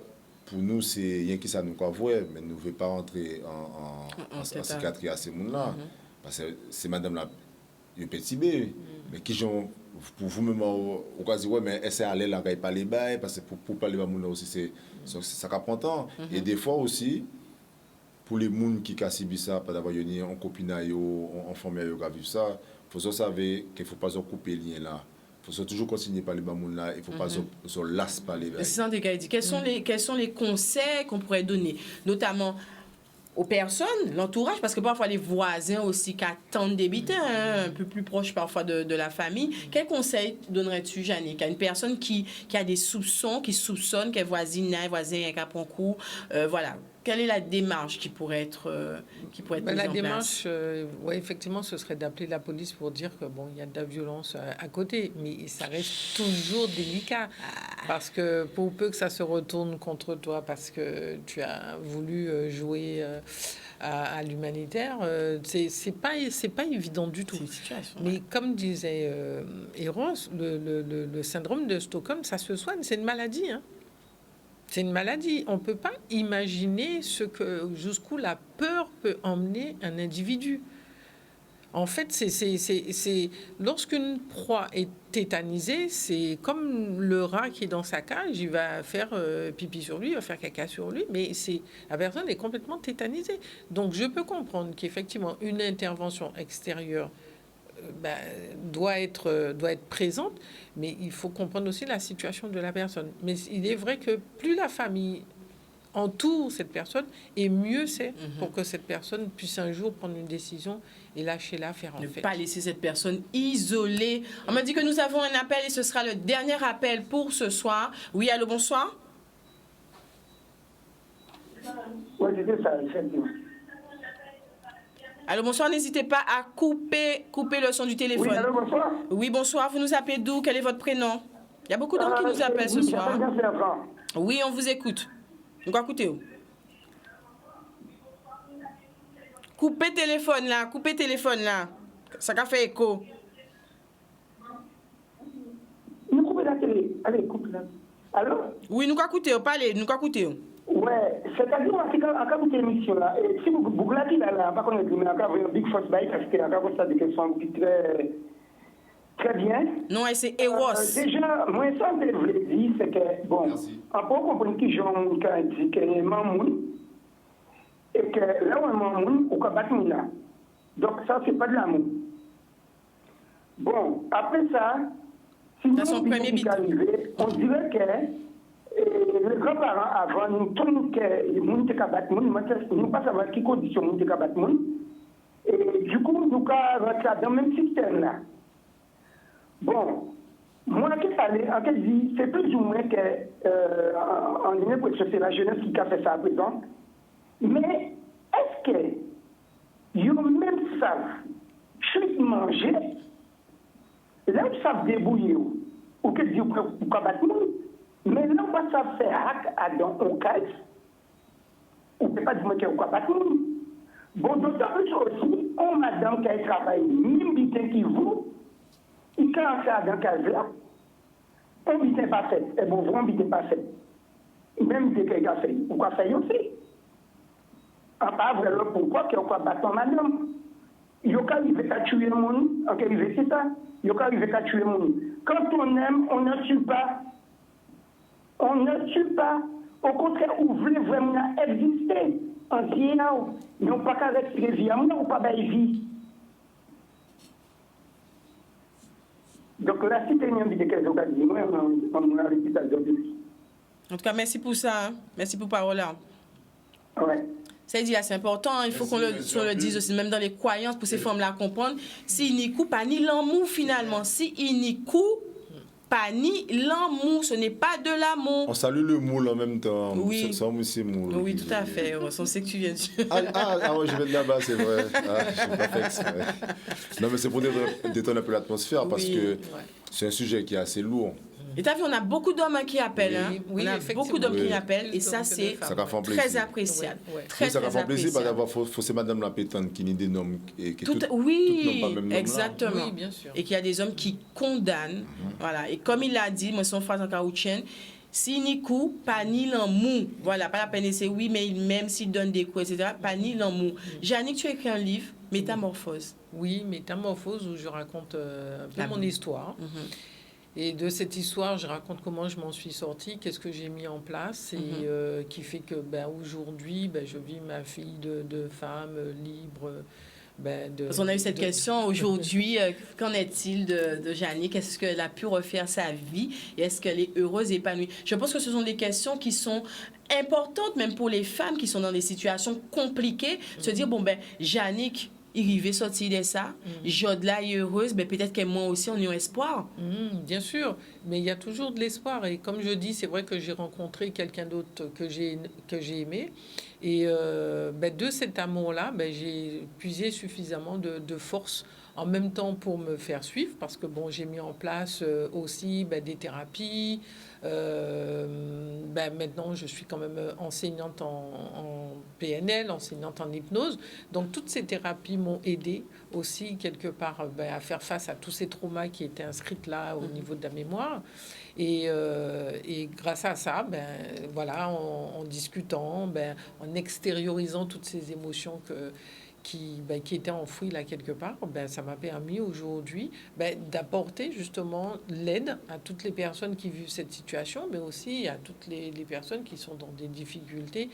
Pour nous, c'est rien qui ça nous voit, mais nous ne voulons pas rentrer en psychiatrie à ces gens-là. Parce que c'est madame là, le petit bébé. Mais qui ont, pour vous-même, on va dire, ouais, mais est-ce qu'elle est là, elle parle bas, parce que pour parler bas, aussi, c'est ça qui prend temps. Et des fois aussi, pour les gens qui ont subi ça, pas d'avoir un copinage, en famille, qui vivent ça, il faut savoir qu'il ne faut pas couper le lien là. Il faut toujours continuer par les bamouns là, il ne faut pas se lasser par les bails. C'est ça, quels sont les conseils qu'on pourrait donner, notamment aux personnes, l'entourage, parce que parfois les voisins aussi qui attendent des bitins, un peu plus proches parfois de la famille. Quel conseil donnerais-tu, Jannick, à une personne qui a des soupçons, qui soupçonne qu'elle voisine, un voisin, un capon-cou, voilà. Quelle est la démarche qui pourrait être mise en la place? démarche, effectivement, ce serait d'appeler la police pour dire que bon, il y a de la violence à côté, mais ça reste toujours délicat parce que pour peu que ça se retourne contre toi parce que tu as voulu jouer à l'humanitaire, c'est pas évident du tout. Mais comme disait Eros, le syndrome de Stockholm, ça se soigne, c'est une maladie, hein. C'est une maladie. On ne peut pas imaginer jusqu'où la peur peut emmener un individu. En fait, c'est lorsqu'une proie est tétanisée, c'est comme le rat qui est dans sa cage, il va faire pipi sur lui, il va faire caca sur lui, mais la personne est complètement tétanisée. Donc, je peux comprendre qu'effectivement, une intervention extérieure doit être présente, mais il faut comprendre aussi la situation de la personne. Mais il est vrai que plus la famille entoure cette personne, et mieux c'est pour que cette personne puisse un jour prendre une décision et lâcher l'affaire en fait. Ne pas laisser cette personne isolée. On m'a dit que nous avons un appel et ce sera le dernier appel pour ce soir. Oui, allô, bonsoir. Oui, c'était ça, effectivement. Allô, bonsoir, n'hésitez pas à couper le son du téléphone. Oui, allô, bonsoir. Oui, bonsoir, vous nous appelez d'où? Quel est votre prénom? Il y a beaucoup d'hommes qui nous appellent ce soir. Oui, on vous écoute. Donc, écoutez. Coupez téléphone là. Ça a fait écho. Nous coupez la télé. Allez, coupe là. Allô? Oui, nous écoutez, parlez, nous écoutez. Ouais, c'est-à-dire quand vous émission là, si vous l'avez là, pas connaître, mais encore un big force bike parce que encore ça des questions qui très bien. Non, c'est Eros. Déjà, moi ça je voulais dire c'est que bon, on peut comprendre qui j'en dit que mamoun et que là où un mamoun ou que battre là. Donc ça c'est pas de l'amour. Bon, après ça, si nous on dirait que les grands-parents avant, nous tournons que nous ne pas savoir qui condition nous et du coup, nous avons rentré dans le même système là. Bon, moi, en dit, c'est plus ou moins en ligne pour c'est la jeunesse qui a fait ça à présent. Mais est-ce que ils même savent chuter manger, là ils savent débrouiller ou que dit ou combattre mais là on savent faire hack à dans au caisse ou peut pas dire que ou combattre bon d'autant plus aussi on madame qui travaille ni qui vous il quand ça dans case là on bitin pas fait et bon vraiment bitin pas fait même des quelqu'un fait ou quoi faire aussi en pas vrai pourquoi qu'on quoi battre madame yo ka arriver à tuer le monde en arriver c'est ça yo ka arriver à tuer le monde quand on aime on ne tue pas au contraire on voulait vraiment exister en disant mais on pas qu'à respirer vie on pas bailler vie donc là si tu as une envie de quelque chose moi on a réputation en tout cas merci pour ça merci pour parole là ouais. Ça dit, c'est important, il faut qu'on le dise aussi, même dans les croyances, pour ces femmes-là comprendre. Si il n'y coup, pas ni l'amour finalement. Si il n'y coup, pas ni l'amour, ce n'est pas de l'amour. On salue le moule en même temps. Oui. Ça, c'est moule. Oui, tout à fait. On sait que tu viens de... Ah, ouais, je vais de là-bas, c'est vrai. Je n'ai pas fait exprès. Non, mais c'est pour détendre un peu l'atmosphère, parce que c'est un sujet qui est assez lourd. Et tu as vu, on a beaucoup d'hommes qui appellent. Hein? Oui, on a beaucoup d'hommes qui appellent. Et ça, c'est très appréciable. Très, ça fait plaisir parce d'avoir faussé Madame la Pétante qui n'est des noms et qui oui, pas même exactement. Oui, bien sûr. Et qu'il y a des hommes qui condamnent. Voilà. Et comme il l'a dit, moi, son phrase en caoutchouc, si ni coup, pas ni l'amour. Voilà, pas la peine d'essayer, oui, mais même s'il donne des coups, etc., pas ni l'amour. Jannick, tu as écrit un livre, Métamorphose. Oui, Métamorphose, où je raconte un peu mon histoire. Et de cette histoire, je raconte comment je m'en suis sortie, qu'est-ce que j'ai mis en place, et qui fait que aujourd'hui, je vis ma fille de femme libre. Parce qu'on a eu cette question aujourd'hui, qu'en est-il de Jannick? Est-ce qu'elle a pu refaire sa vie et est-ce qu'elle est heureuse et épanouie? Je pense que ce sont des questions qui sont importantes même pour les femmes qui sont dans des situations compliquées. Se dire, Jannick, il va sortir de ça, Jodla est heureuse, mais peut-être que moi aussi, on a un espoir. Bien sûr, mais il y a toujours de l'espoir. Et comme je dis, c'est vrai que j'ai rencontré quelqu'un d'autre que j'ai aimé. Et de cet amour-là, j'ai puisé suffisamment de force en même temps pour me faire suivre, parce que j'ai mis en place aussi des thérapies. Maintenant, je suis quand même enseignante en PNL, enseignante en hypnose. Donc, toutes ces thérapies m'ont aidé aussi, quelque part, à faire face à tous ces traumas qui étaient inscrits là au niveau de la mémoire. Et grâce à ça, en discutant, en extériorisant toutes ces émotions qui étaient enfouies là quelque part, ça m'a permis aujourd'hui d'apporter justement l'aide à toutes les personnes qui vivent cette situation, mais aussi à toutes les personnes qui sont dans des difficultés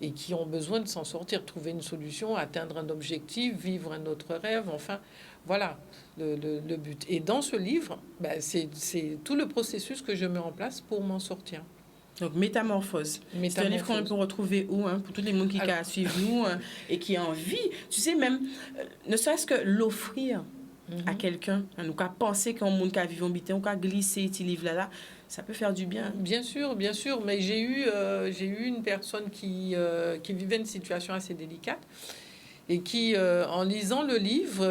et qui ont besoin de s'en sortir, trouver une solution, atteindre un objectif, vivre un autre rêve, enfin, voilà le but. Et dans ce livre, c'est tout le processus que je mets en place pour m'en sortir. Donc, Métamorphose. C'est un livre qu'on peut retrouver où, pour tous les gens qui suivent nous et qui ont envie. Tu sais, même, ne serait-ce que l'offrir à quelqu'un, nous qu'à penser qu'un monde qui a vécu en bité, on qu'à glisser ce livre-là, ça peut faire du bien. Bien sûr, mais j'ai eu une personne qui vivait une situation assez délicate et qui, en lisant le livre,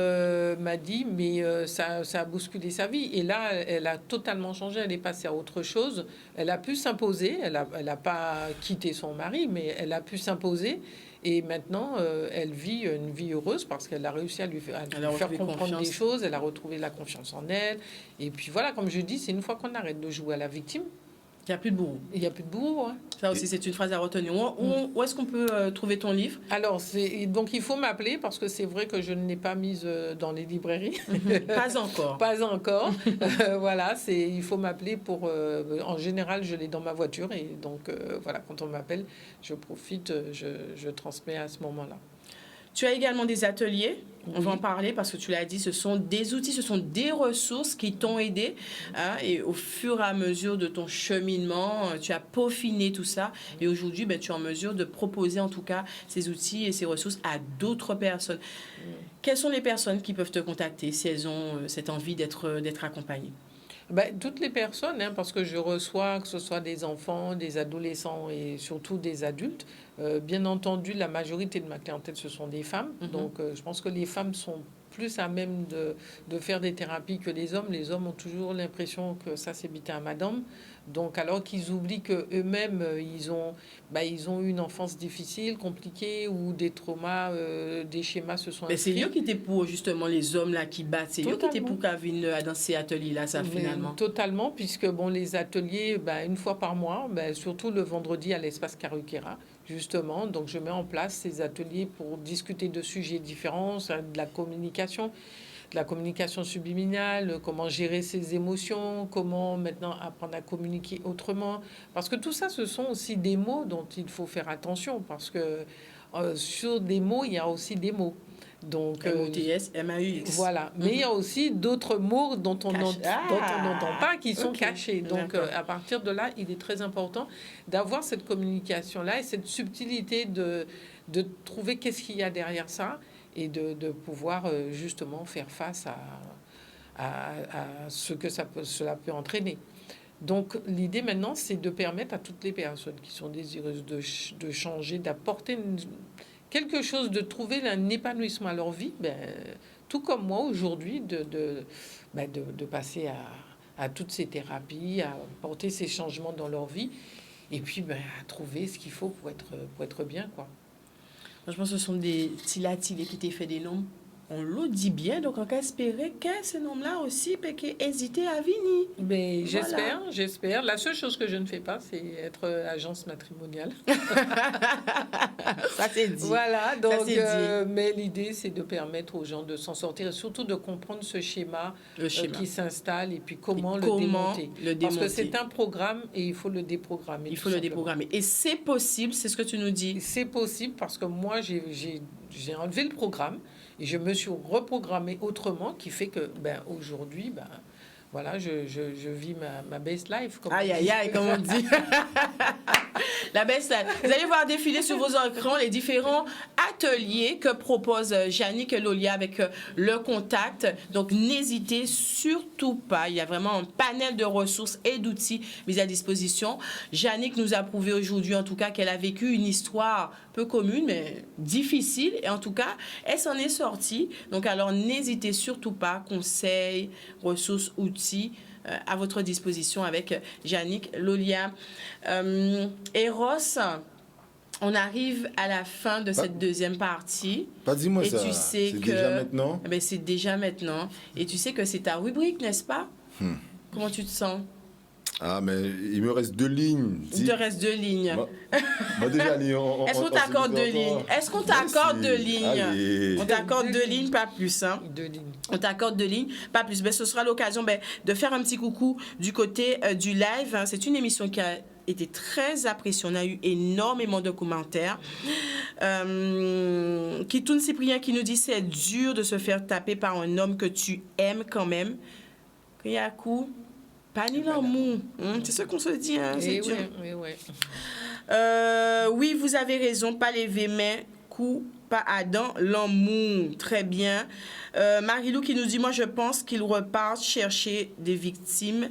m'a dit, mais ça a bousculé sa vie. Et là, elle a totalement changé, elle est passée à autre chose. Elle a pu s'imposer, elle a pas quitté son mari, mais elle a pu s'imposer. Et maintenant, elle vit une vie heureuse parce qu'elle a réussi à lui faire comprendre des choses, elle a retrouvé la confiance en elle. Et puis voilà, comme je dis, c'est une fois qu'on arrête de jouer à la victime, il n'y a plus de bourreau. Il n'y a plus de bourreau. Hein. Ça aussi, c'est une phrase à retenir. Où est-ce qu'on peut trouver ton livre? Alors, donc il faut m'appeler parce que c'est vrai que je ne l'ai pas mise dans les librairies. Pas encore. Pas encore. Voilà, il faut m'appeler pour... en général, je l'ai dans ma voiture. Et donc, voilà, quand on m'appelle, je profite, je transmets à ce moment-là. Tu as également des ateliers. On va en parler parce que tu l'as dit, ce sont des outils, ce sont des ressources qui t'ont aidé. Hein, et au fur et à mesure de ton cheminement, tu as peaufiné tout ça. Et aujourd'hui, tu es en mesure de proposer en tout cas ces outils et ces ressources à d'autres personnes. Quelles sont les personnes qui peuvent te contacter si elles ont cette envie d'être accompagnées? Toutes les personnes, hein, parce que je reçois, que ce soit des enfants, des adolescents et surtout des adultes. Bien entendu, la majorité de ma clientèle, ce sont des femmes. Donc, je pense que les femmes sont plus à même de faire des thérapies que les hommes. Les hommes ont toujours l'impression que ça, c'est bité à madame. Donc, alors qu'ils oublient qu'eux-mêmes, ils ont eu une enfance difficile, compliquée, ou des traumas, des schémas se sont inscrits. C'est eux qui étaient pour, justement, les hommes là qui battent. C'est eux qui étaient pour qu'à venir dans ces ateliers-là, ça, finalement. Totalement, puisque, les ateliers, une fois par mois, surtout le vendredi à l'espace Karuquera, justement. Donc, je mets en place ces ateliers pour discuter de sujets différents, de la communication subliminale, comment gérer ses émotions, comment maintenant apprendre à communiquer autrement. Parce que tout ça, ce sont aussi des mots dont il faut faire attention, parce que sur des mots, il y a aussi des mots. Donc, M-O-T-S, M-A-U-X. Voilà. Mais il y a aussi d'autres mots dont on n'entend pas, qui sont cachés. Donc, à partir de là, il est très important d'avoir cette communication-là et cette subtilité de trouver qu'est-ce qu'il y a derrière ça et de pouvoir justement faire face à ce que cela peut entraîner. Donc, l'idée maintenant, c'est de permettre à toutes les personnes qui sont désireuses de changer, d'apporter quelque chose, de trouver un épanouissement à leur vie, tout comme moi aujourd'hui, de passer à toutes ces thérapies, à porter ces changements dans leur vie, et puis à trouver ce qu'il faut pour être bien, quoi. Je pense que ce sont des tilatiliers qui t'ont fait des noms. On le dit bien, donc on peut espérer que ces noms-là aussi peut hésiter à venir. Mais j'espère. La seule chose que je ne fais pas, c'est être agence matrimoniale. Ça c'est dit. Voilà, donc, mais l'idée, c'est de permettre aux gens de s'en sortir et surtout de comprendre ce schéma, qui s'installe et puis comment le démonter. Parce que c'est un programme et il faut le déprogrammer. Il faut le déprogrammer. Et c'est possible, c'est ce que tu nous dis. C'est possible parce que moi, j'ai enlevé le programme. Et je me suis reprogrammée autrement, qui fait que aujourd'hui, voilà, je vis ma best life. Aïe, comme on dit. La best life. Vous allez voir défiler sur vos écrans les différents ateliers que propose Yannick Lolia avec le contact. Donc, n'hésitez surtout pas. Il y a vraiment un panel de ressources et d'outils mis à disposition. Yannick nous a prouvé aujourd'hui, en tout cas, qu'elle a vécu une histoire peu commune, mais difficile. Et en tout cas, elle s'en est sortie. Donc, alors, n'hésitez surtout pas. Conseils, ressources, outils à votre disposition avec Yannick Lolia. Eros, on arrive à la fin de cette deuxième partie. Pas dis-moi et ça. Tu sais c'est que déjà maintenant. C'est déjà maintenant. Et tu sais que c'est ta rubrique, n'est-ce pas? Comment tu te sens? Ah, mais il me reste 2 lignes. Il te reste 2 lignes. Moi déjà, est-ce qu'on t'accorde 2 lignes? Est-ce qu'on t'accorde 2 lignes? Allez. On t'accorde 2 lignes, pas plus. 2 lignes. On t'accorde 2 lignes, pas plus. Ce sera l'occasion de faire un petit coucou du côté du live. C'est une émission qui a été très appréciée. On a eu énormément de commentaires. Kitoun Cyprien qui nous dit c'est dur de se faire taper par un homme que tu aimes quand même. Kriyakou. Pas ni l'amour. C'est ce qu'on se dit. C'est dur. Oui, vous avez raison. Pas lever main, coup, pas à dents, l'amour. Très bien. Marilou qui nous dit, moi, je pense qu'il repart chercher des victimes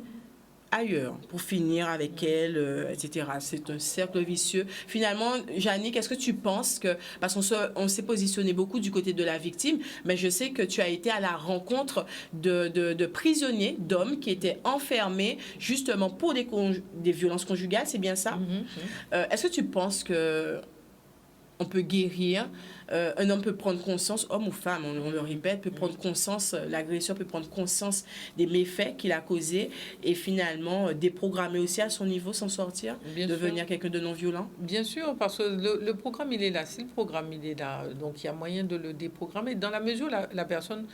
ailleurs pour finir avec elle, etc. C'est un cercle vicieux. Finalement, Yannick, est-ce que tu penses que, parce qu'on s'est positionné beaucoup du côté de la victime, mais je sais que tu as été à la rencontre de prisonniers, d'hommes qui étaient enfermés justement pour des violences conjugales, c'est bien ça? Est-ce que tu penses que on peut guérir, un homme peut prendre conscience, homme ou femme, on le répète, peut prendre conscience, l'agresseur peut prendre conscience des méfaits qu'il a causés et finalement déprogrammer aussi à son niveau, s'en sortir, devenir quelqu'un de non violent? Bien sûr, parce que le programme, il est là. Si le programme, il est là, donc il y a moyen de le déprogrammer. Dans la mesure où la personne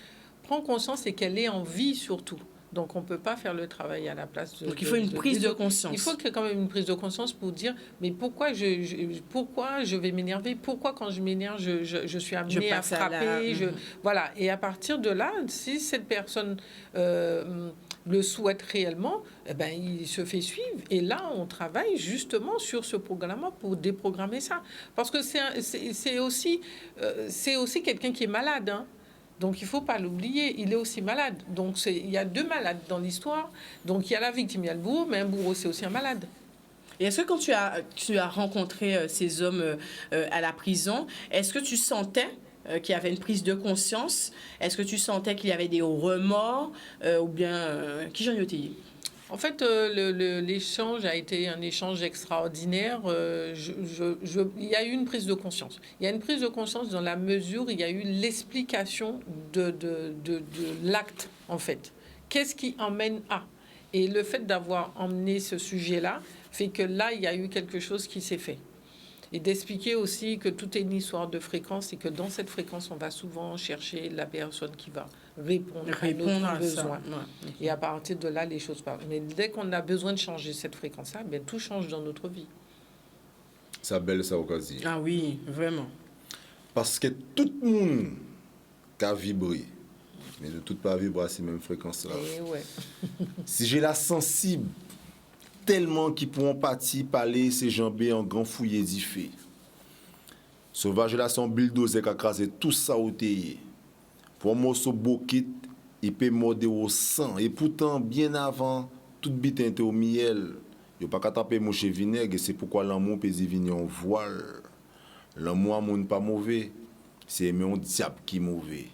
prend conscience et qu'elle est en vie surtout. Donc, on ne peut pas faire le travail à la place de... Donc, il faut une prise de conscience. Il faut qu'il y ait quand même une prise de conscience pour dire, mais pourquoi je vais m'énerver? Pourquoi, quand je m'énerve, je suis amenée à frapper? Voilà. Et à partir de là, si cette personne le souhaite réellement, eh ben, il se fait suivre. Et là, on travaille justement sur ce programme pour déprogrammer ça. Parce que c'est aussi quelqu'un qui est malade, hein. Donc, il ne faut pas l'oublier, il est aussi malade. Donc, il y a 2 malades dans l'histoire. Donc, il y a la victime, il y a le bourreau, mais un bourreau, c'est aussi un malade. Et est-ce que quand tu as rencontré ces hommes à la prison, est-ce que tu sentais qu'il y avait une prise de conscience? Est-ce que tu sentais qu'il y avait des remords? Ou bien, qui j'en ai été? En fait, l'échange a été un échange extraordinaire. Il y a eu une prise de conscience. Il y a une prise de conscience dans la mesure où il y a eu l'explication de l'acte, en fait. Qu'est-ce qui emmène à? Et le fait d'avoir emmené ce sujet-là fait que là, il y a eu quelque chose qui s'est fait. Et d'expliquer aussi que tout est une histoire de fréquence et que dans cette fréquence, on va souvent chercher la personne qui va répondre à nos besoins. Ouais. Et à partir de là, les choses partent. Mais dès qu'on a besoin de changer cette fréquence-là, bien, tout change dans notre vie. C'est belle ça, Okazi. Ah oui, vraiment. Parce que tout le monde a vibré, mais ne tout pas vibrer à ces mêmes fréquences-là. Ouais. Si j'ai la sensible, tellement qui pourront partir parler ces jambes en grand fouillé d'ifé. Sauvage là son bulldozer qui a crasé tout ça au théier. Pour moi ce bokit, il peut morder au sang et pourtant bien avant toute bite était au miel. Yo pas qu'à taper mon chez vinaigre, c'est pourquoi l'amour peut venir en voile. L'amour amour pas mauvais, c'est aimer un diable qui mauvais.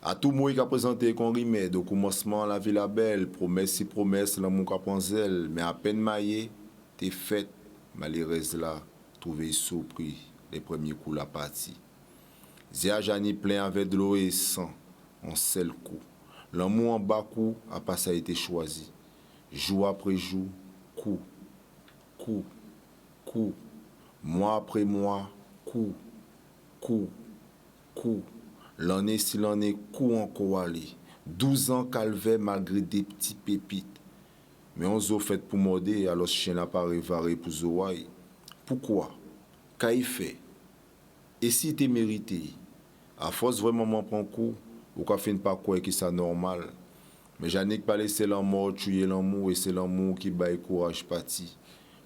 À tout monde qui a présenté qu'on remède au commencement la vie la belle, promesse si promesse l'amour qu'a prend zèle, mais à peine maillé, t'es faite, malheureuse là, trouver surpris les premiers coups la partie. Zia Jani plein avec de l'eau et sang, en seul coup. L'amour en bas coup a pas ça été choisi. Jour après jour, coup, coup, coup, mois après mois, coup, coup, coup. L'année si l'année coup encore aller. 12 ans calvaire malgré des petits pépites. Mais on s'est fait pour morder alors ce chien n'a pas révaré pour Zoaï. Pourquoi? Qu'a-il fait? Et si t'es mérité? À force vraiment m'en prend coup, ou qu'a fait pas quoi que ça normal. Mais Jannick pas laissé l'amour tuer l'amour et c'est l'amour qui baille courage parti.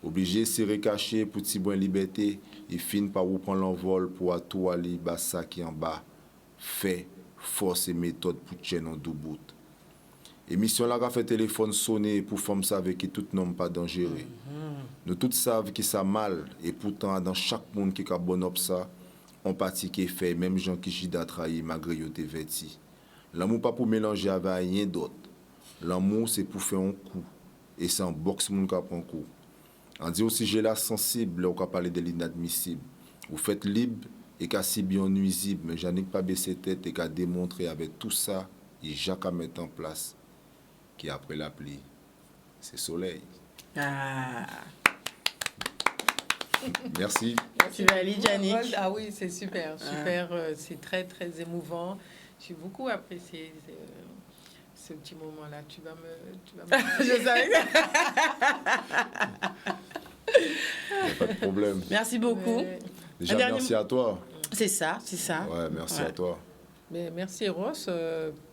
Obligé de se recacher pour petit bon liberté et fin par où prendre l'envol pour à tout aller bas ça qui en bas. Fait, force et méthode pour tenir en doubout. Émission là a fait téléphone sonner pour femme savent que tout n'homme pas dangereux. Nous tous savons que ça mal et pourtant dans chaque monde qui a bon op ça, on partit qui fait même gens qui chida trahi malgré yo te vêti. L'amour pas pour mélanger avec rien d'autre. L'amour c'est pour faire un coup et c'est un box moun ka prend coup. On dit aussi j'ai la sensible on ka parler de l'inadmissible. Vous faites libre et qu'à si bien nuisible, mais Jannick pas baissé tête et qu'à démontrer avec tout ça, et Jacques a mis en place, qui après la pluie, c'est soleil. Ah. Merci. Tu vas aller, Jannick? Ah oui, c'est super, super. C'est très, très émouvant. J'ai beaucoup apprécié ce petit moment-là. Tu vas me... Je savais. Il n'y a pas de problème. Merci beaucoup. Déjà, merci à toi. C'est ça, c'est ça. Ouais, merci à toi. Mais merci Ross,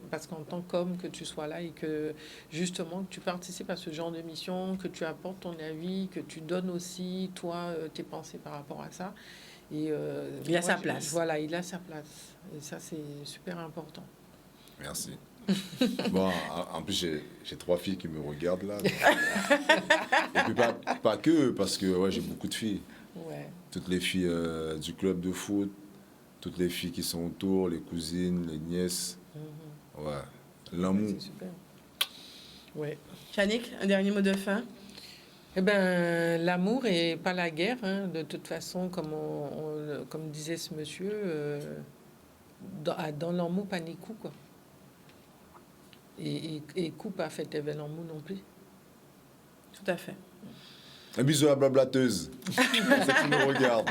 parce qu'en tant qu'homme que tu sois là et que justement que tu participes à ce genre de mission, que tu apportes ton avis, que tu donnes aussi toi tes pensées par rapport à ça. Et il a sa place. Voilà, il a sa place. Et ça c'est super important. Merci. Bon, en plus j'ai 3 filles qui me regardent là. Et puis pas que parce que ouais, j'ai beaucoup de filles. Ouais. Toutes les filles du club de foot, toutes les filles qui sont autour, les cousines, les nièces. Ouais, l'amour. C'est super. Ouais. Jannick, un dernier mot de fin? Eh ben, l'amour et pas la guerre. Hein. De toute façon, comme disait ce monsieur, dans l'amour, pas ni coup, quoi. Et coup pas fait avec l'amour non plus. Tout à fait. Un bisou à la blablateuse. C'est qui nous regarde.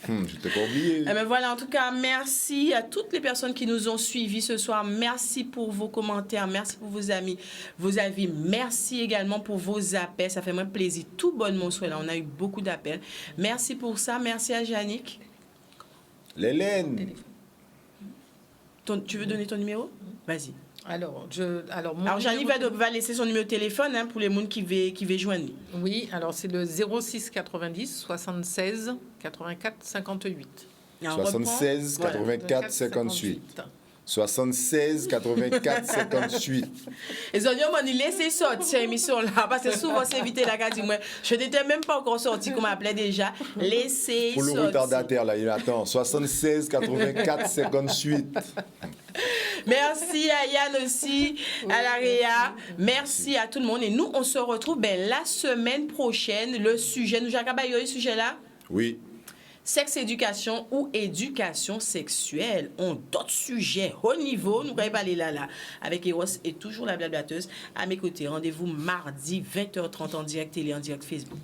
Je t'ai pas oublié. Eh ben voilà, en tout cas, merci à toutes les personnes qui nous ont suivis ce soir. Merci pour vos commentaires, merci pour vos amis, vos avis. Merci également pour vos appels. Ça fait moins plaisir. Tout bonnement soit là. On a eu beaucoup d'appels. Merci pour ça. Merci à Yannick. L'Hélène. Tu veux donner ton numéro? Vas-y. Alors, Alors Yannick va laisser son numéro de téléphone pour les gens qui veulent joindre. Oui, alors c'est le 06 90 76 84 58. 76 84 58. 76 84 58. Et ont dit, on laissé sortir cette émission-là, parce que souvent, c'est invité là, qui dit, moi, je n'étais même pas encore sorti, comme on m'appelait déjà. Laissez Pour le sortir. retardataire, là, il attend. 76 84 58. Merci à Yann aussi, à la Réa. Merci à tout le monde. Et nous, on se retrouve la semaine prochaine. Le sujet, nous, Jacques Abayo, le sujet là? Oui. Sexe éducation ou éducation sexuelle ont d'autres sujets haut niveau. Nous allons parler là avec Eros et toujours la blablateuse. À mes côtés, rendez-vous mardi 20h30 en direct télé, en direct Facebook.